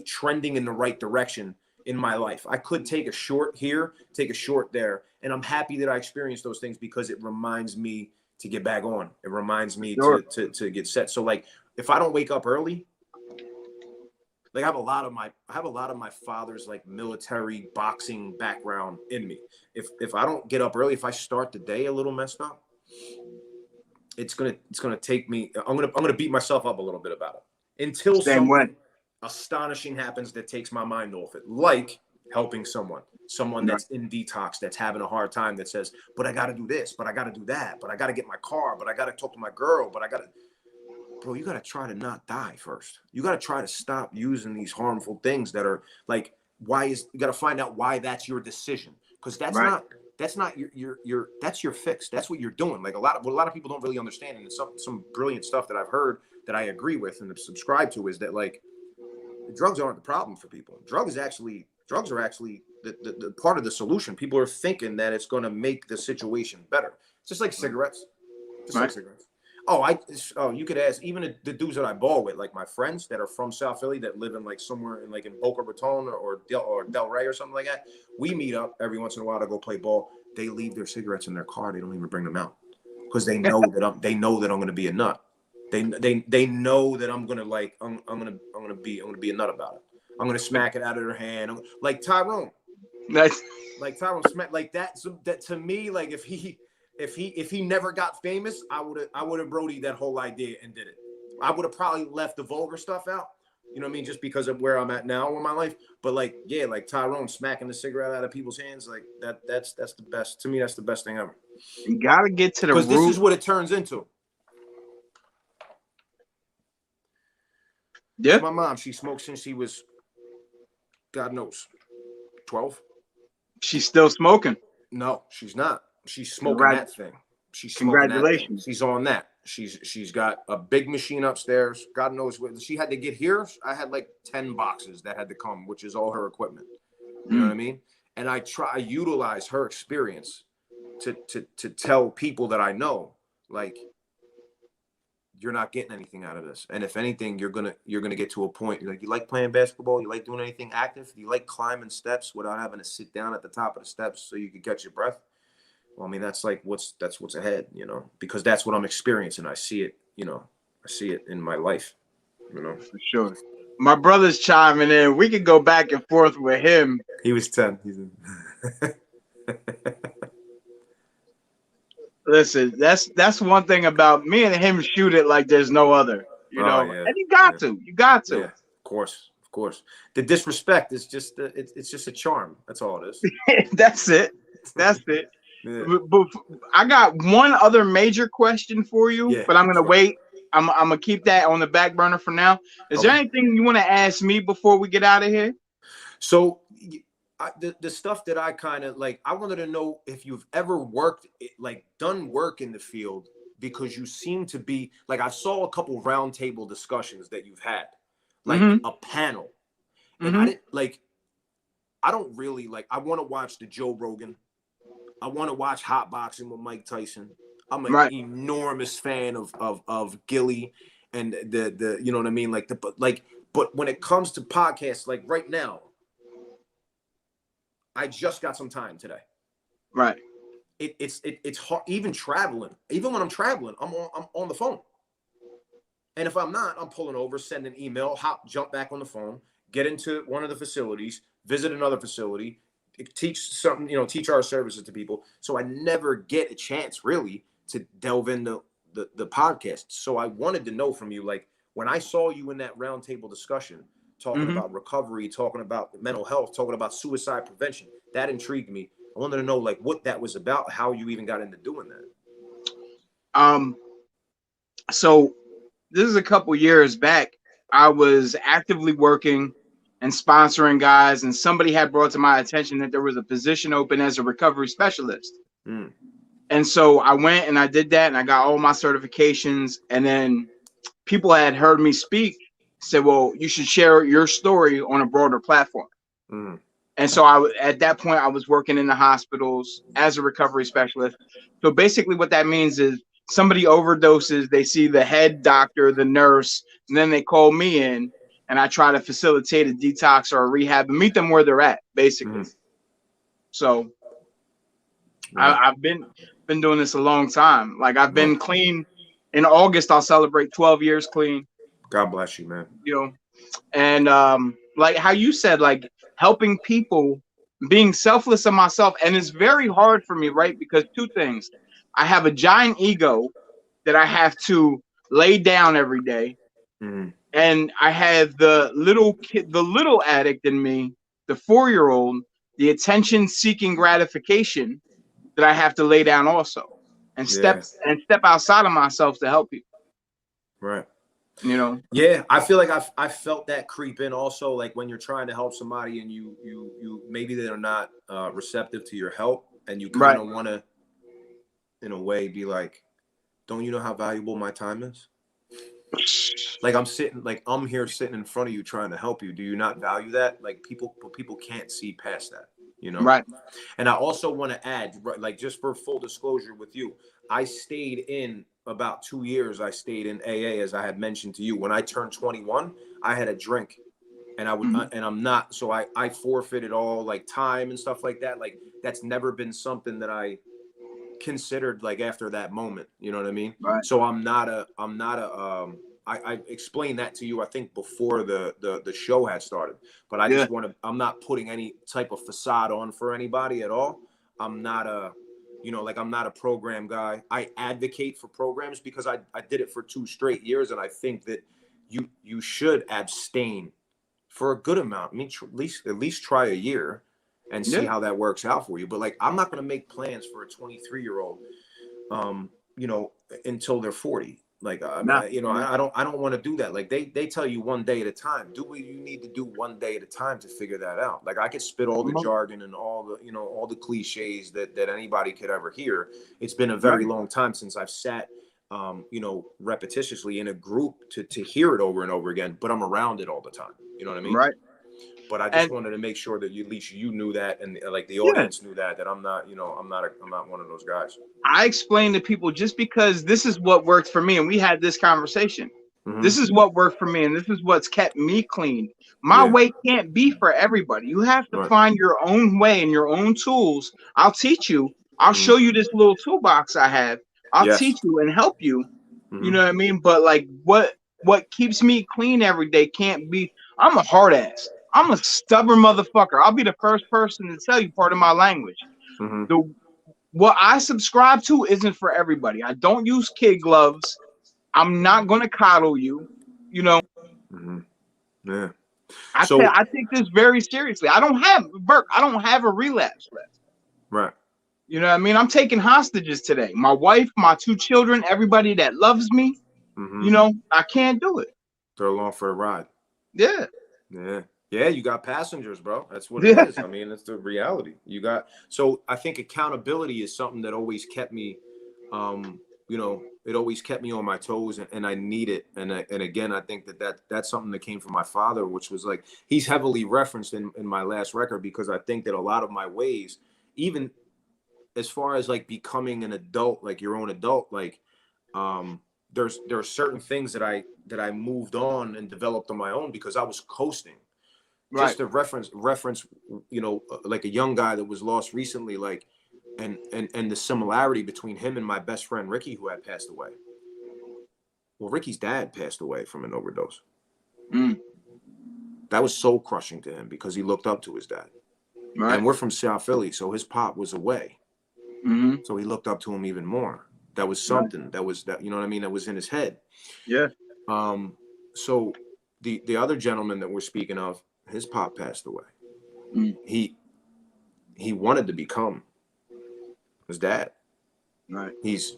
trending in the right direction in my life. I could take a short here, take a short there, and I'm happy that I experienced those things because it reminds me to get back on. It reminds me to get set. So like, if I don't wake up early, like I have a lot of my father's like military boxing background in me. If I don't get up early, if I start the day a little messed up, it's gonna take me. I'm gonna beat myself up a little bit about it until something astonishing happens that takes my mind off it, like helping someone that's in detox, that's having a hard time, that says, but I got to do this, but I got to do that, but I got to get my car, but I got to talk to my girl, but I got to. Bro, you got to try to not die first. You got to try to stop using these harmful things that are like, you got to find out why that's your decision. Because that's not your that's your fix. That's what you're doing. Like what a lot of people don't really understand. And some brilliant stuff that I've heard that I agree with and subscribe to is that like, drugs aren't the problem for people. Drugs are actually the part of the solution. People are thinking that it's going to make the situation better. It's just like cigarettes. Like cigarettes. You could ask even the dudes that I ball with, like my friends that are from South Philly that live in like somewhere in like in Boca Raton or Del Rey or something like that. We meet up every once in a while to go play ball. They leave their cigarettes in their car. They don't even bring them out because they know that I'm going to be a nut. They know that I'm gonna like I'm gonna be a nut about it. I'm gonna smack it out of their hand. Like Tyrone.
Nice.
Like Tyrone smack like that. So that to me, like if if he never got famous, I would have Brody that whole idea and did it. I would have probably left the vulgar stuff out. You know what I mean? Just because of where I'm at now in my life. But like, yeah, like Tyrone smacking the cigarette out of people's hands, like that's the best. To me, that's the best thing ever.
You gotta get to the root.
Because this is what it turns into.
Yeah.
My mom, she smoked since she was, God knows, 12.
She's still smoking.
No, she's not. She's smoking that thing. She's smoking that thing. She's on that. She's got a big machine upstairs. God knows what she had to get here. I had like 10 boxes that had to come, which is all her equipment. You know what I mean? And I utilize her experience to tell people that I know, like, you're not getting anything out of this. And if anything, you're gonna get to a point. You're like, you like playing basketball? You like doing anything active? You like climbing steps without having to sit down at the top of the steps so you can catch your breath? Well, I mean, that's what's ahead, you know, because that's what I'm experiencing. I see it, you know, I see it in my life, you know.
For sure. My brother's chiming in. We could go back and forth with him.
He was 10. He's in.
Listen, that's one thing about me and him. Shoot it like there's no other, you know.
Yeah.
And you got to.
Yeah, of course. The disrespect is just it's just a charm. That's all it is.
That's it. Yeah. But I got one other major question for you, but I'm gonna wait. I'm gonna keep that on the back burner for now. Is there anything you want to ask me before we get out of here?
So the stuff that I kind of like, I wanted to know if you've ever done work in the field, because you seem to be like, I saw a couple roundtable discussions that you've had, like a panel, and I don't really like. I want to watch the Joe Rogan. I want to watch Hot Boxing with Mike Tyson. I'm an enormous fan of Gilly and the you know what I mean, but when it comes to podcasts, like right now, I just got some time today.
Right.
It's hard, even traveling. Even when I'm traveling, I'm on the phone. And if I'm not, I'm pulling over, send an email, jump back on the phone, get into one of the facilities, visit another facility, teach our services to people. So I never get a chance really to delve into the podcast. So I wanted to know from you, like, when I saw you in that roundtable discussion, talking about recovery, talking about mental health, talking about suicide prevention, that intrigued me. I wanted to know, like, what that was about, how you even got into doing that.
So this is a couple years back. I was actively working and sponsoring guys, and somebody had brought to my attention that there was a position open as a recovery specialist. And so I went and I did that, and I got all my certifications. And then people had heard me speak, said, well, you should share your story on a broader platform. And so at that point, I was working in the hospitals as a recovery specialist. So basically what that means is somebody overdoses, they see the head doctor, the nurse, and then they call me in, and I try to facilitate a detox or a rehab and meet them where they're at, basically. So I've been doing this a long time. Like, I've been clean. In August, I'll celebrate 12 years clean.
God bless you, man.
You know, and like how you said, like, helping people, being selfless of myself. And it's very hard for me, right? Because two things. I have a giant ego that I have to lay down every day. And I have the little kid, the little addict in me, the 4-year-old, the attention-seeking gratification that I have to lay down also, and step outside of myself to help people.
Right.
You know.
Yeah, I feel like I felt that creep in also. Like when you're trying to help somebody and you maybe they're not receptive to your help, and you kind of want to, in a way, be like, don't you know how valuable my time is? Like I'm here sitting in front of you trying to help you. Do you not value that? Like people can't see past that, you know?
Right.
And I also want to add, like, just for full disclosure with you, I stayed in about 2 years. I stayed in AA, as I had mentioned to you. When I turned 21, I had a drink, and I would, and I'm not. So I forfeited all like time and stuff like that. Like that's never been something that I considered like after that moment, you know what I mean?
Right.
So I explained that to you, I think, before the show had started, but I just want to, I'm not putting any type of facade on for anybody at all. I'm not You know, like I'm not a program guy. I advocate for programs because I did it for 2 straight years, and I think that you should abstain for a good amount. I mean, at least try a year and see
Yeah.
how that works out for you. But like, I'm not going to make plans for a 23-year-old, you know, until they're 40. Like,
Nah.
you know, I don't want to do that. Like they tell you one day at a time. Do what you need to do one day at a time to figure that out. Like I could spit all the jargon and all the, you know, all the cliches that anybody could ever hear. It's been a very long time since I've sat, you know, repetitiously in a group to hear it over and over again. But I'm around it all the time. You know what I mean?
Right.
But I just wanted to make sure that at least you knew that, and like the
Yeah.
audience knew that I'm not, you know, I'm not one of those guys.
I explain to people just because this is what worked for me, and we had this conversation. This is what worked for me, and this is what's kept me clean. My way can't be for everybody. You have to find your own way and your own tools. I'll teach you. I'll show you this little toolbox I have. I'll teach you and help you. You know what I mean? But like what keeps me clean every day can't be. I'm a hard ass. I'm a stubborn motherfucker. I'll be the first person to tell you part of my language. What I subscribe to isn't for everybody. I don't use kid gloves. I'm not gonna coddle you. You know.
Yeah.
I take this very seriously. I don't have a relapse left.
Right.
You know what I mean? I'm taking hostages today. My wife, my 2 children, everybody that loves me. You know, I can't do it.
They're along for the ride.
Yeah.
Yeah. Yeah, you got passengers, bro. That's what it is. I mean, it's the reality. You got, so I think accountability is something that always kept me, you know, it always kept me on my toes, and I need it. And again, I think that's something that came from my father, which was like, he's heavily referenced in my last record, because I think that a lot of my ways, even as far as like becoming an adult, like your own adult, like, there are certain things that I moved on and developed on my own because I was coasting. Just to reference, you know, like a young guy that was lost recently, like, and the similarity between him and my best friend Ricky, who had passed away. Well, Ricky's dad passed away from an overdose. That was soul crushing to him because he looked up to his dad. And we're from South Philly, so his pop was away. So he looked up to him even more. That was something that you know what I mean, that was in his head.
Yeah.
So the other gentleman that we're speaking of, his pop passed away. He wanted to become his dad.
Right.
He's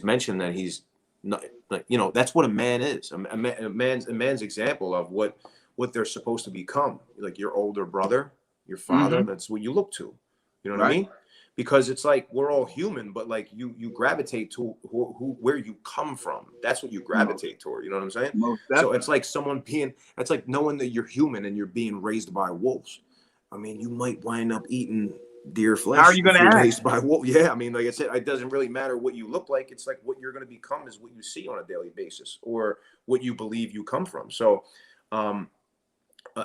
mentioned that he's not, like, you know, that's what a man is. A man's example of what they're supposed to become. Like your older brother, your father, that's what you look to. You know what I mean? Because it's like we're all human, but like you gravitate to where you come from. That's what you gravitate toward. You know what I'm saying? So it's like it's like knowing that you're human and you're being raised by wolves. I mean, you might wind up eating deer flesh.
How are you going to act?
Raised by wolves? Yeah, I mean, like I said, it doesn't really matter what you look like. It's like what you're going to become is what you see on a daily basis, or what you believe you come from. So,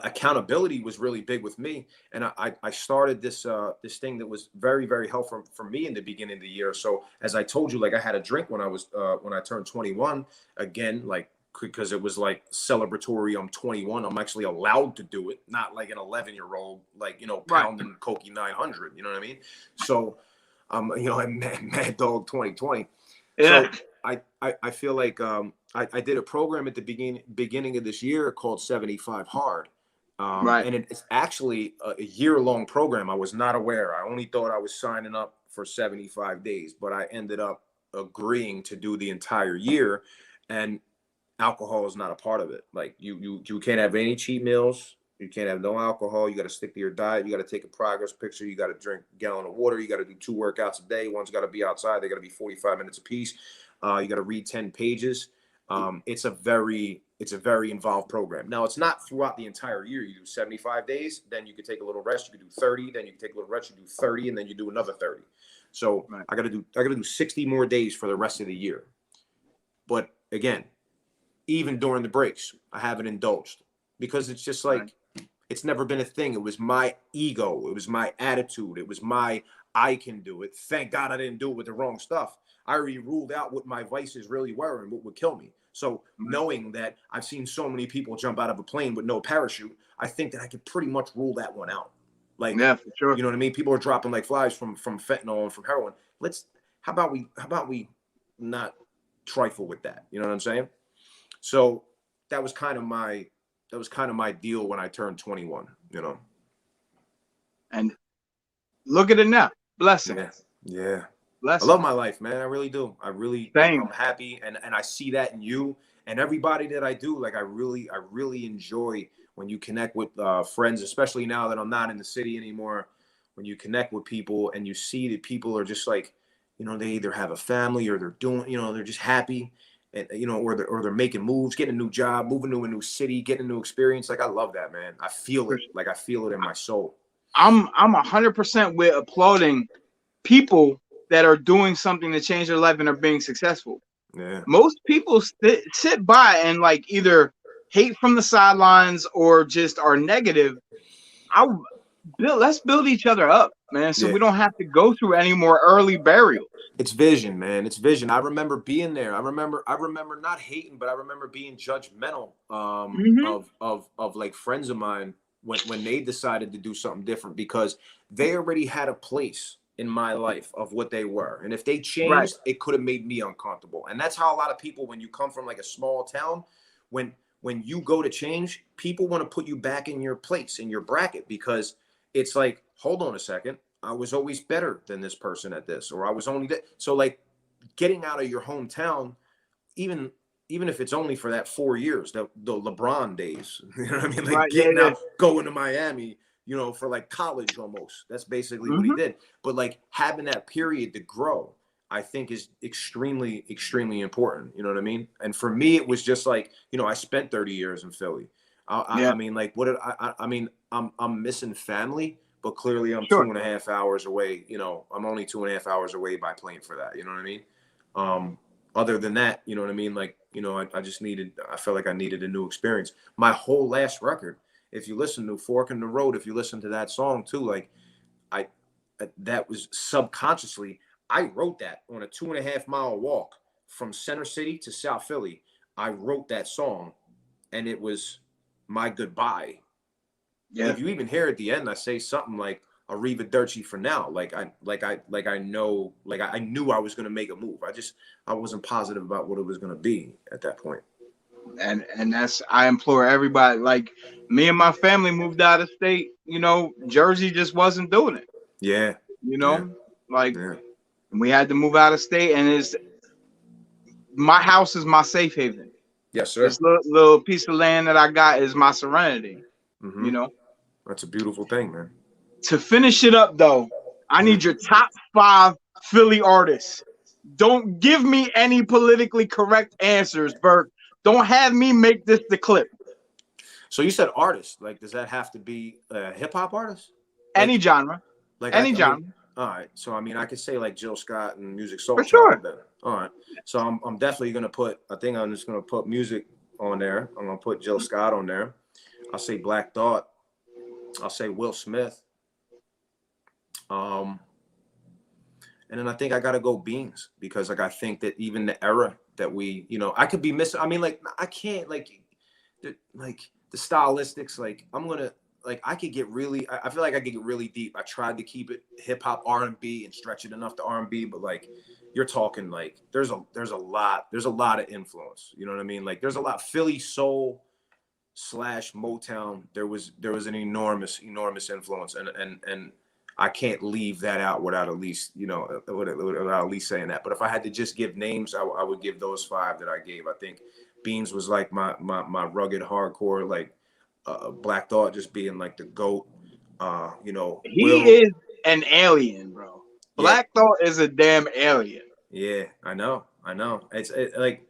accountability was really big with me, and I started this thing that was very, very helpful for me in the beginning of the year. So as I told you, like I had a drink when I turned 21 again, like because it was like celebratory. I'm 21. I'm actually allowed to do it, not like an 11-year-old, like, you know, pounding Cokie 900. You know what I mean? So, you know, I'm Mad Dog 2020. Yeah. So I feel like I did a program at the beginning of this year called 75 Hard. And it's actually a year-long program. I was not aware. I only thought I was signing up for 75 days, but I ended up agreeing to do the entire year. And alcohol is not a part of it. Like you can't have any cheat meals. You can't have no alcohol. You got to stick to your diet. You got to take a progress picture. You got to drink a gallon of water. You got to do 2 workouts a day. One's got to be outside. They got to be 45 minutes apiece. You got to read 10 pages. It's a very involved program. Now, it's not throughout the entire year. You do 75 days, then you can take a little rest. You can do 30, then you can take a little rest. You do 30, and then you do another 30. So I got to do 60 more days for the rest of the year. But again, even during the breaks, I haven't indulged because it's just like, it's never been a thing. It was my ego. It was my attitude. It was I can do it. Thank God I didn't do it with the wrong stuff. I already ruled out what my vices really were and what would kill me. So knowing that I've seen so many people jump out of a plane with no parachute, I think that I could pretty much rule that one out. Like,
Yeah, for sure.
you know what I mean? People are dropping like flies from fentanyl and from heroin. How about we not trifle with that? You know what I'm saying? So that was kind of my deal when I turned 21, you know.
And look at it now. Blessings.
Yeah. Yeah. I love
Blessings.
my life, man. I really do.
Same.
I'm happy, and I see that in you and everybody that I do. Like I really enjoy when you connect with friends, especially now that I'm not in the city anymore. When you connect with people and you see that people are just like, you know, they either have a family or they're doing, you know, they're just happy, and you know, or they're making moves, getting a new job, moving to a new city, getting a new experience. Like I love that, man. I feel it. Like I feel it in my soul.
I'm 100% with applauding people that are doing something to change their life and are being successful.
Yeah.
Most people sit by and like either hate from the sidelines or just are negative. Let's build each other up, man, so
Yeah.
we don't have to go through any more early burials.
It's vision, man. It's vision. I remember being there. I remember not hating, but I remember being judgmental
Mm-hmm.
of like friends of mine when they decided to do something different because they already had a place in my life of what they were. And if they
Right.
changed, it could have made me uncomfortable. And that's how a lot of people, when you come from like a small town, when you go to change, people want to put you back in your place, in your bracket, because it's like, hold on a second. I was always better than this person at this, or I was only that. So like getting out of your hometown, even if it's only for that 4 years, the LeBron days, you know what I mean? Like
Right. Yeah.
getting
Yeah.
out, going to Miami, you know, for like college almost. That's basically what he
Mm-hmm.
did. But like having that period to grow, I think is extremely, extremely important. You know what I mean? And for me, it was just like, you know, I spent 30 years in Philly.
Yeah.
I mean, like, what did I mean, I'm missing family, but clearly I'm
Sure.
2.5 hours away. You know, I'm only 2.5 hours away by plane for that. You know what I mean? Other than that, you know what I mean? Like, you know, I felt like I needed a new experience. My whole last record, if you listen to Fork in the Road, if you listen to that song too, like I, that was subconsciously, I wrote that on a 2.5 mile walk from Center City to South Philly. I wrote that song and it was my goodbye.
Yeah.
If you even hear at the end, I say something like "Arrivederci for now." I know, like I knew I was gonna make a move. I wasn't positive about what it was gonna be at that point.
And that's, I implore everybody. Like me and my family moved out of state. You know, Jersey just wasn't doing it.
Yeah,
You
yeah,
know, like
yeah.
we had to move out of state, and it's my house is my safe haven.
Yes, sir.
This little piece of land that I got is my serenity.
Mm-hmm.
You know.
That's a beautiful thing, man.
To finish it up, though, I need your top 5 Philly artists. Don't give me any politically correct answers, Burke. Don't have me make this the clip.
So you said artist. Like, does that have to be a hip hop artist?
Any
Like,
genre. Any
I mean,
genre.
all right. So I mean, I could say like Jill Scott and Music
For
Soul Child.
sure.
Then, all right. So I'm definitely gonna put. I think I'm just gonna put music on there. I'm gonna put Jill Scott on there. I'll say Black Thought. I'll say Will Smith. Um, and then I think I gotta go Beans because like I think that even the era that we, you know, I could be missing. I mean, like I can't like the stylistics. Like I'm gonna like I could get really. I feel like I could get really deep. I tried to keep it hip hop R&B and stretch it enough to R&B, but like you're talking like there's a lot of influence. You know what I mean? Like there's a lot Philly soul slash Motown. There was an enormous influence, and I can't leave that out without at least, you know, without at least saying that. But if I had to just give names, I would give those 5 that I gave. I think Beans was like my rugged hardcore, like Black Thought just being like the GOAT. You know,
He
Will.
is an alien, bro.
Yeah,
Black Thought is a damn alien.
yeah, I know. It's like,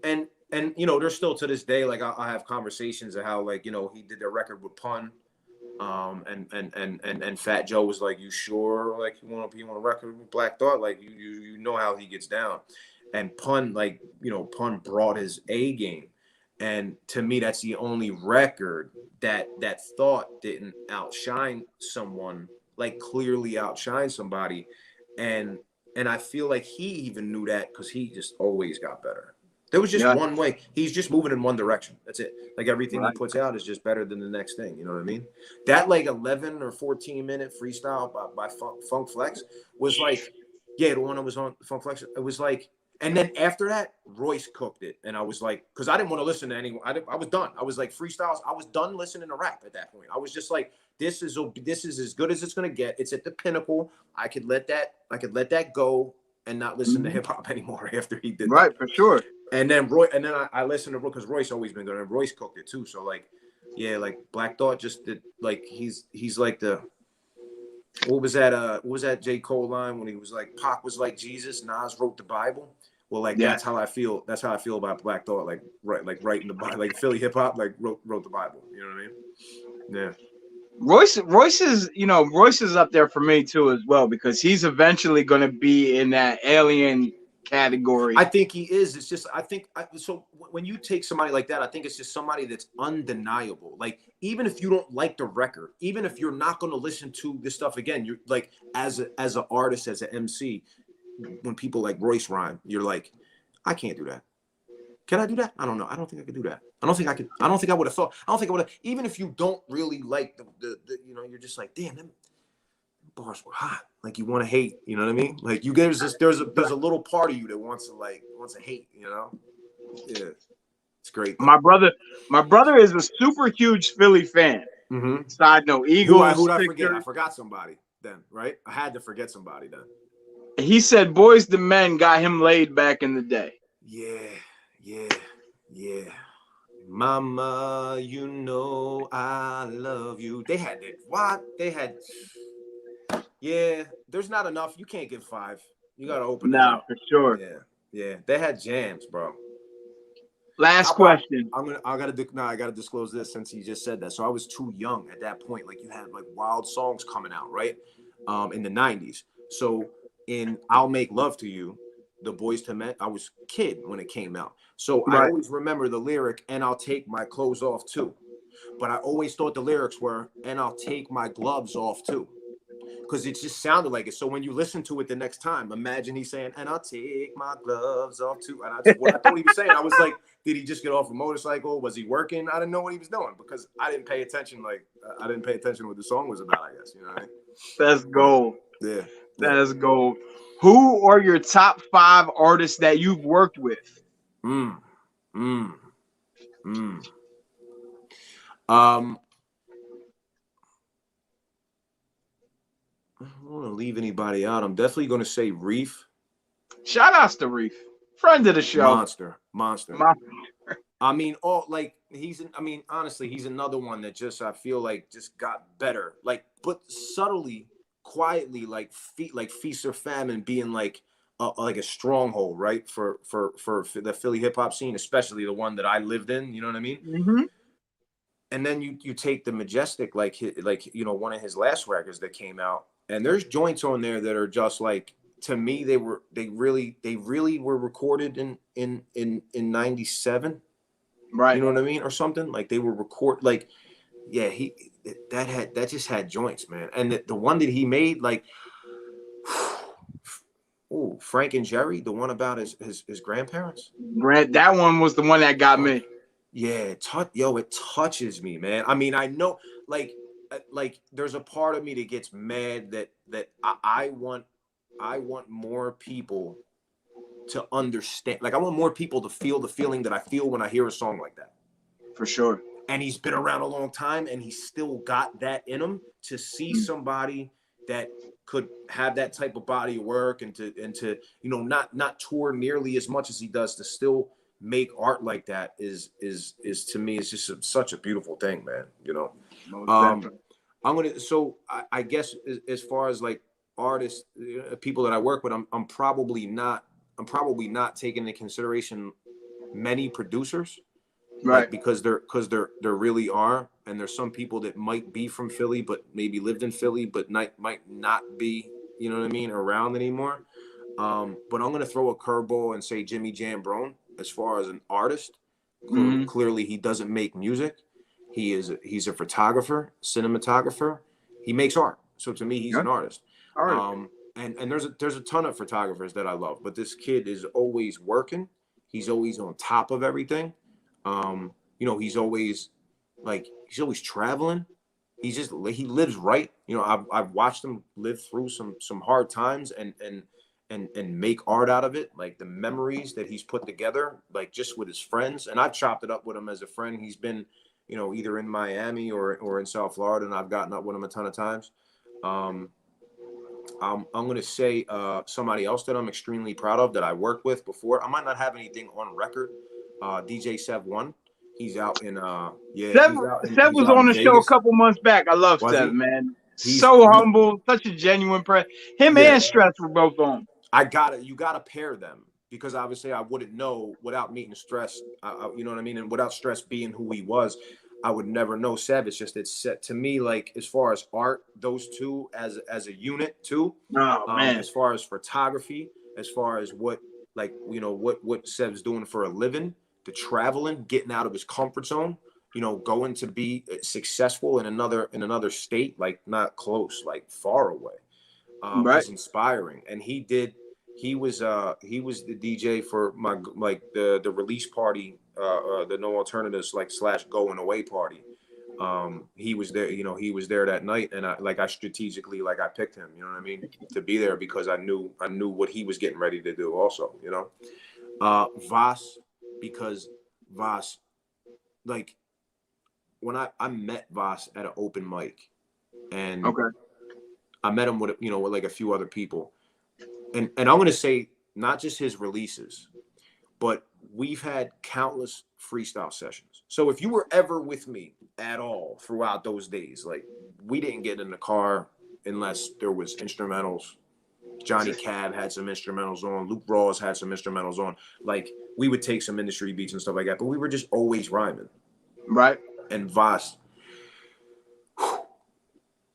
and you know, there's still to this day, like I have conversations of how like, you know, he did the record with Pun. And Fat Joe was like, "You sure? Like you want to be on a record with Black Thought? Like you know how he gets down." And Pun, like you know, Pun brought his A game, and to me, that's the only record that Thought didn't outshine someone, like clearly outshine somebody, and I feel like he even knew that because he just always got better. There was just
Yeah.
one way. He's just moving in one direction. That's it. Like everything he
Right.
puts out is just better than the next thing. You know what I mean? That like 11 or 14-minute freestyle by Funk Flex was like, yeah, the one that was on Funk Flex. It was like, and then after that, Royce cooked it, and I was like, because I didn't want to listen to anyone. I was done. I was like freestyles. I was done listening to rap at that point. I was just like, this is as good as it's gonna get. It's at the pinnacle. I could let that go and not listen to hip hop anymore after he did that.
Right, for sure.
And then I listened to Royce because Royce always been good, and Royce cooked it too. So like, yeah, like Black Thought just did like he's like the what was that J. Cole line when he was like Pac was like Jesus, Nas wrote the Bible. Well, like that's how I feel. That's how I feel about Black Thought. Like writing the Bible, like Philly hip hop, like wrote the Bible. You know what I mean? Yeah.
Royce is up there for me too as well, because he's eventually going to be in that alien category.
I think he is. It's just so when you take somebody like that, I think it's just somebody that's undeniable. Like even if you don't like the record, even if you're not going to listen to this stuff again, you're like as an artist, as an MC, when people like Royce rhyme, you're like, I can't do that. Can I do that? I don't know. I don't think I could do that. I don't think I could. I don't think I would have thought. I don't think I would have. Even if you don't really like the you're just like, damn, them bars were hot. Like you want to hate. You know what I mean? Like you there's a little part of you that wants to hate. You know? Yeah, it's great.
My brother is a super huge Philly fan.
Mm-hmm.
Side note, Eagles.
Who'd I forget? I forgot somebody then, right? I had to forget somebody then.
He said Boys the Men got him laid back in the day.
Yeah. Mama, you know I love you. They had it. What? They had. Yeah, there's not enough. You can't give 5. You gotta open it up.
For sure.
Yeah. They had jams, bro.
Last question.
I gotta disclose this since he just said that. So I was too young at that point. Like you had like wild songs coming out, right? In the 90s. So in I'll Make Love to You, the Boyz II Men, I was a kid when it came out. So I always remember the lyric, and I'll take my clothes off too. But I always thought the lyrics were, and I'll take my gloves off too. Because it just sounded like it. So when you listen to it the next time, imagine he's saying, and I'll take my gloves off too. And what I thought he was saying, I was like, did he just get off a motorcycle? Was he working? I didn't know what he was doing because I didn't pay attention. I didn't pay attention to what the song was about, I guess. You know what I mean?
That's gold.
Yeah.
That is gold. Who are your top 5 artists that you've worked with?
I don't want to leave anybody out. I'm definitely going to say Reef.
Shout outs to Reef, friend of the show.
Monster. I mean, honestly, he's another one that just I feel like just got better, like, but subtly, quietly, like Feast or Famine being like a stronghold, right, for the Philly hip hop scene, especially the one that I lived in. You know what I mean?
Mm-hmm.
And then you take the Majestic, like one of his last records that came out, and there's joints on there that are just like, to me, they really were recorded in 97,
right?
You know what I mean, or something, like they were that just had joints, man. And the one that he made, like, Frank and Jerry, the one about his grandparents.
That one was the one that got me.
Yeah, it touches me, man. I mean, I know, like there's a part of me that gets mad that I want more people to understand. Like, I want more people to feel the feeling that I feel when I hear a song like that.
For sure.
And he's been around a long time, and he's still got that in him to see somebody that could have that type of body of work and to not tour nearly as much as he does, to still make art like that is to me, it's just such a beautiful thing, man. I guess as far as like artists, people that I work with, I'm probably not taking into consideration many producers,
right?
Like, because there really are, and there's some people that might be from Philly but maybe lived in Philly but might not be, you know what I mean, around anymore. But I'm gonna throw a curveball and say Jimmy Jambrone. As far as an artist, clearly he doesn't make music. He's a photographer, cinematographer. He makes art. So to me, he's an artist. And there's a ton of photographers that I love, but this kid is always working. He's always on top of everything. You know, he's always traveling. He lives right. You know, I've watched him live through some hard times and make art out of it. Like the memories that he's put together, like just with his friends. And I've chopped it up with him as a friend. He's been, you know, either in Miami or in South Florida, and I've gotten up with him a ton of times. I'm going to say somebody else that I'm extremely proud of that I worked with before. I might not have anything on record. DJ Sev One. He's out in
Sev was on the show a couple months back. I love Sev, man. So humble, such a genuine person. Him and Stress were both on.
You gotta pair them, because obviously I wouldn't know without meeting Stress. You know what I mean? And without Stress being who he was, I would never know Sev. It's just, it's set to me, like, as far as art, those two as a unit too.
Man.
As far as photography, as far as what, like, you know, what Sev's doing for a living, the traveling, getting out of his comfort zone, you know, going to be successful in another state, like not close, like far away, is inspiring. And he was the DJ for my, like, the release party, the No Alternatives, like / going away party. He was there, you know, he was there that night, and I strategically, like, I picked him, you know what I mean, to be there, because I knew what he was getting ready to do also, you know. Voss, because Voss, like, when I met Voss at an open mic, and I met him with, you know, with like a few other people, and I'm going to say not just his releases, but we've had countless freestyle sessions. So if you were ever with me at all throughout those days, like, we didn't get in the car unless there was instrumentals. Johnny Cab had some instrumentals on. Luke Rawls had some instrumentals on. Like, we would take some industry beats and stuff like that, but we were just always rhyming.
Right.
And Voss,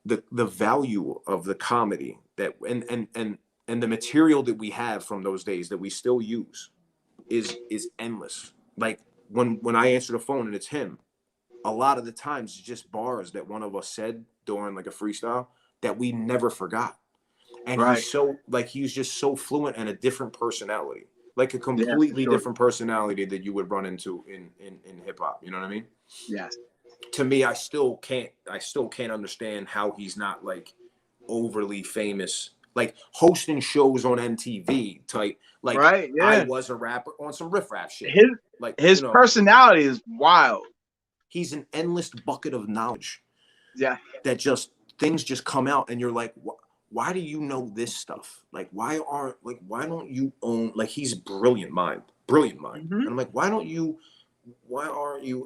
the value of the comedy that and the material that we have from those days that we still use is endless. Like, when I answer the phone and it's him, a lot of the times it's just bars that one of us said during, like, a freestyle that we never forgot. And he's just so fluent, and a different personality, like a completely different personality that you would run into in hip hop. You know what I mean?
Yes.
To me, I still can't understand how he's not, like, overly famous, like hosting shows on MTV type. Like, I was a rapper on some riff rap shit.
His personality is wild.
He's an endless bucket of knowledge.
Yeah.
That just, things just come out, and you're like, why do you know this stuff? Like, why don't you own, like, he's brilliant mind. Mm-hmm. And I'm like, why aren't you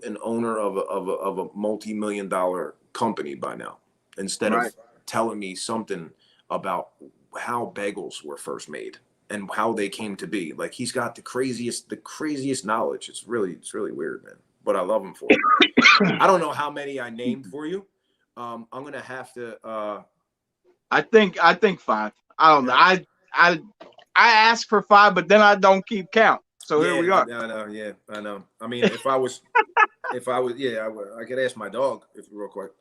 an owner of a multi-million-dollar company by now, instead of telling me something about how bagels were first made and how they came to be? Like, he's got the craziest knowledge. It's really weird, man. But I love him for it. I don't know how many I named for you. I'm gonna have to.
I think 5. I don't know. I ask for 5, but then I don't keep count. So here we are.
I know. I mean, if I was, I could ask my dog real quick.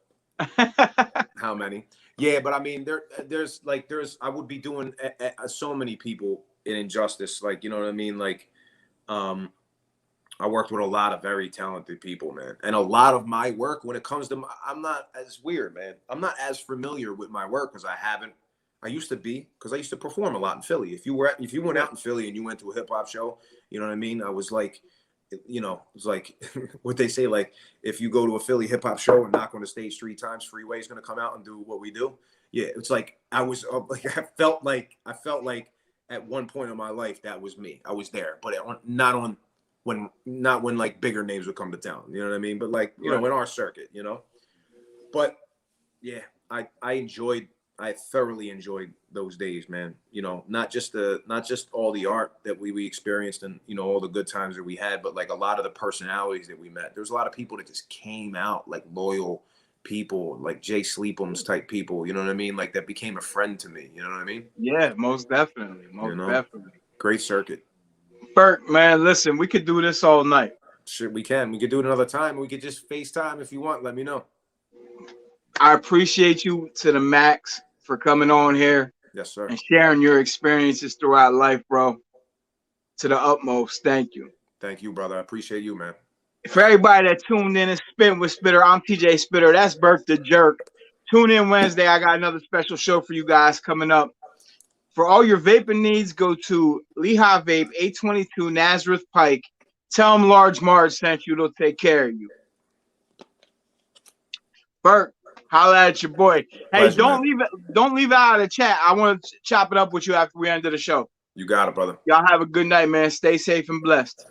How many? Yeah, but I mean, there's I would be doing so many people an injustice. Like, you know what I mean? Like, I worked with a lot of very talented people, man. And a lot of my work, when it comes to, I'm not as weird, man. I'm not as familiar with my work because I used to be, because I used to perform a lot in Philly. If you went out in Philly and you went to a hip hop show, you know what I mean? I was like, you know, it's like what they say, like, if you go to a Philly hip hop show and knock on the stage 3 times, Freeway's going to come out and do what we do. Yeah. It's like, I felt like at one point in my life, that was me. I was there, but not when like bigger names would come to town, you know what I mean? But, like, you know, in our circuit, you know, but yeah, I thoroughly enjoyed those days, man. You know, not just all the art that we experienced and, you know, all the good times that we had, but, like, a lot of the personalities that we met. There's a lot of people that just came out, like, loyal people, like Jay Sleepums type people, you know what I mean? Like, that became a friend to me, you know what I mean?
Yeah, most definitely. Definitely.
Great circuit.
Burke, man, listen, we could do this all night.
Sure, we can. We could do it another time. We could just FaceTime if you want. Let me know.
I appreciate you to the max for coming on here.
Yes, sir.
And sharing your experiences throughout life, bro. To the utmost. Thank you.
Thank you, brother. I appreciate you, man.
For everybody that tuned in and Spittin' with Spitter, I'm TJ Spitter. That's Burke the Jerk. Tune in Wednesday. I got another special show for you guys coming up. For all your vaping needs, go to Lehigh Vape, 822 Nazareth Pike. Tell them Large Marge sent you. They'll take care of you. Burke, holla at your boy. Hey,
Pleasure, man.
don't leave it out of the chat. I want to chop it up with you after we end the show.
You got it, brother.
Y'all have a good night, man. Stay safe and blessed.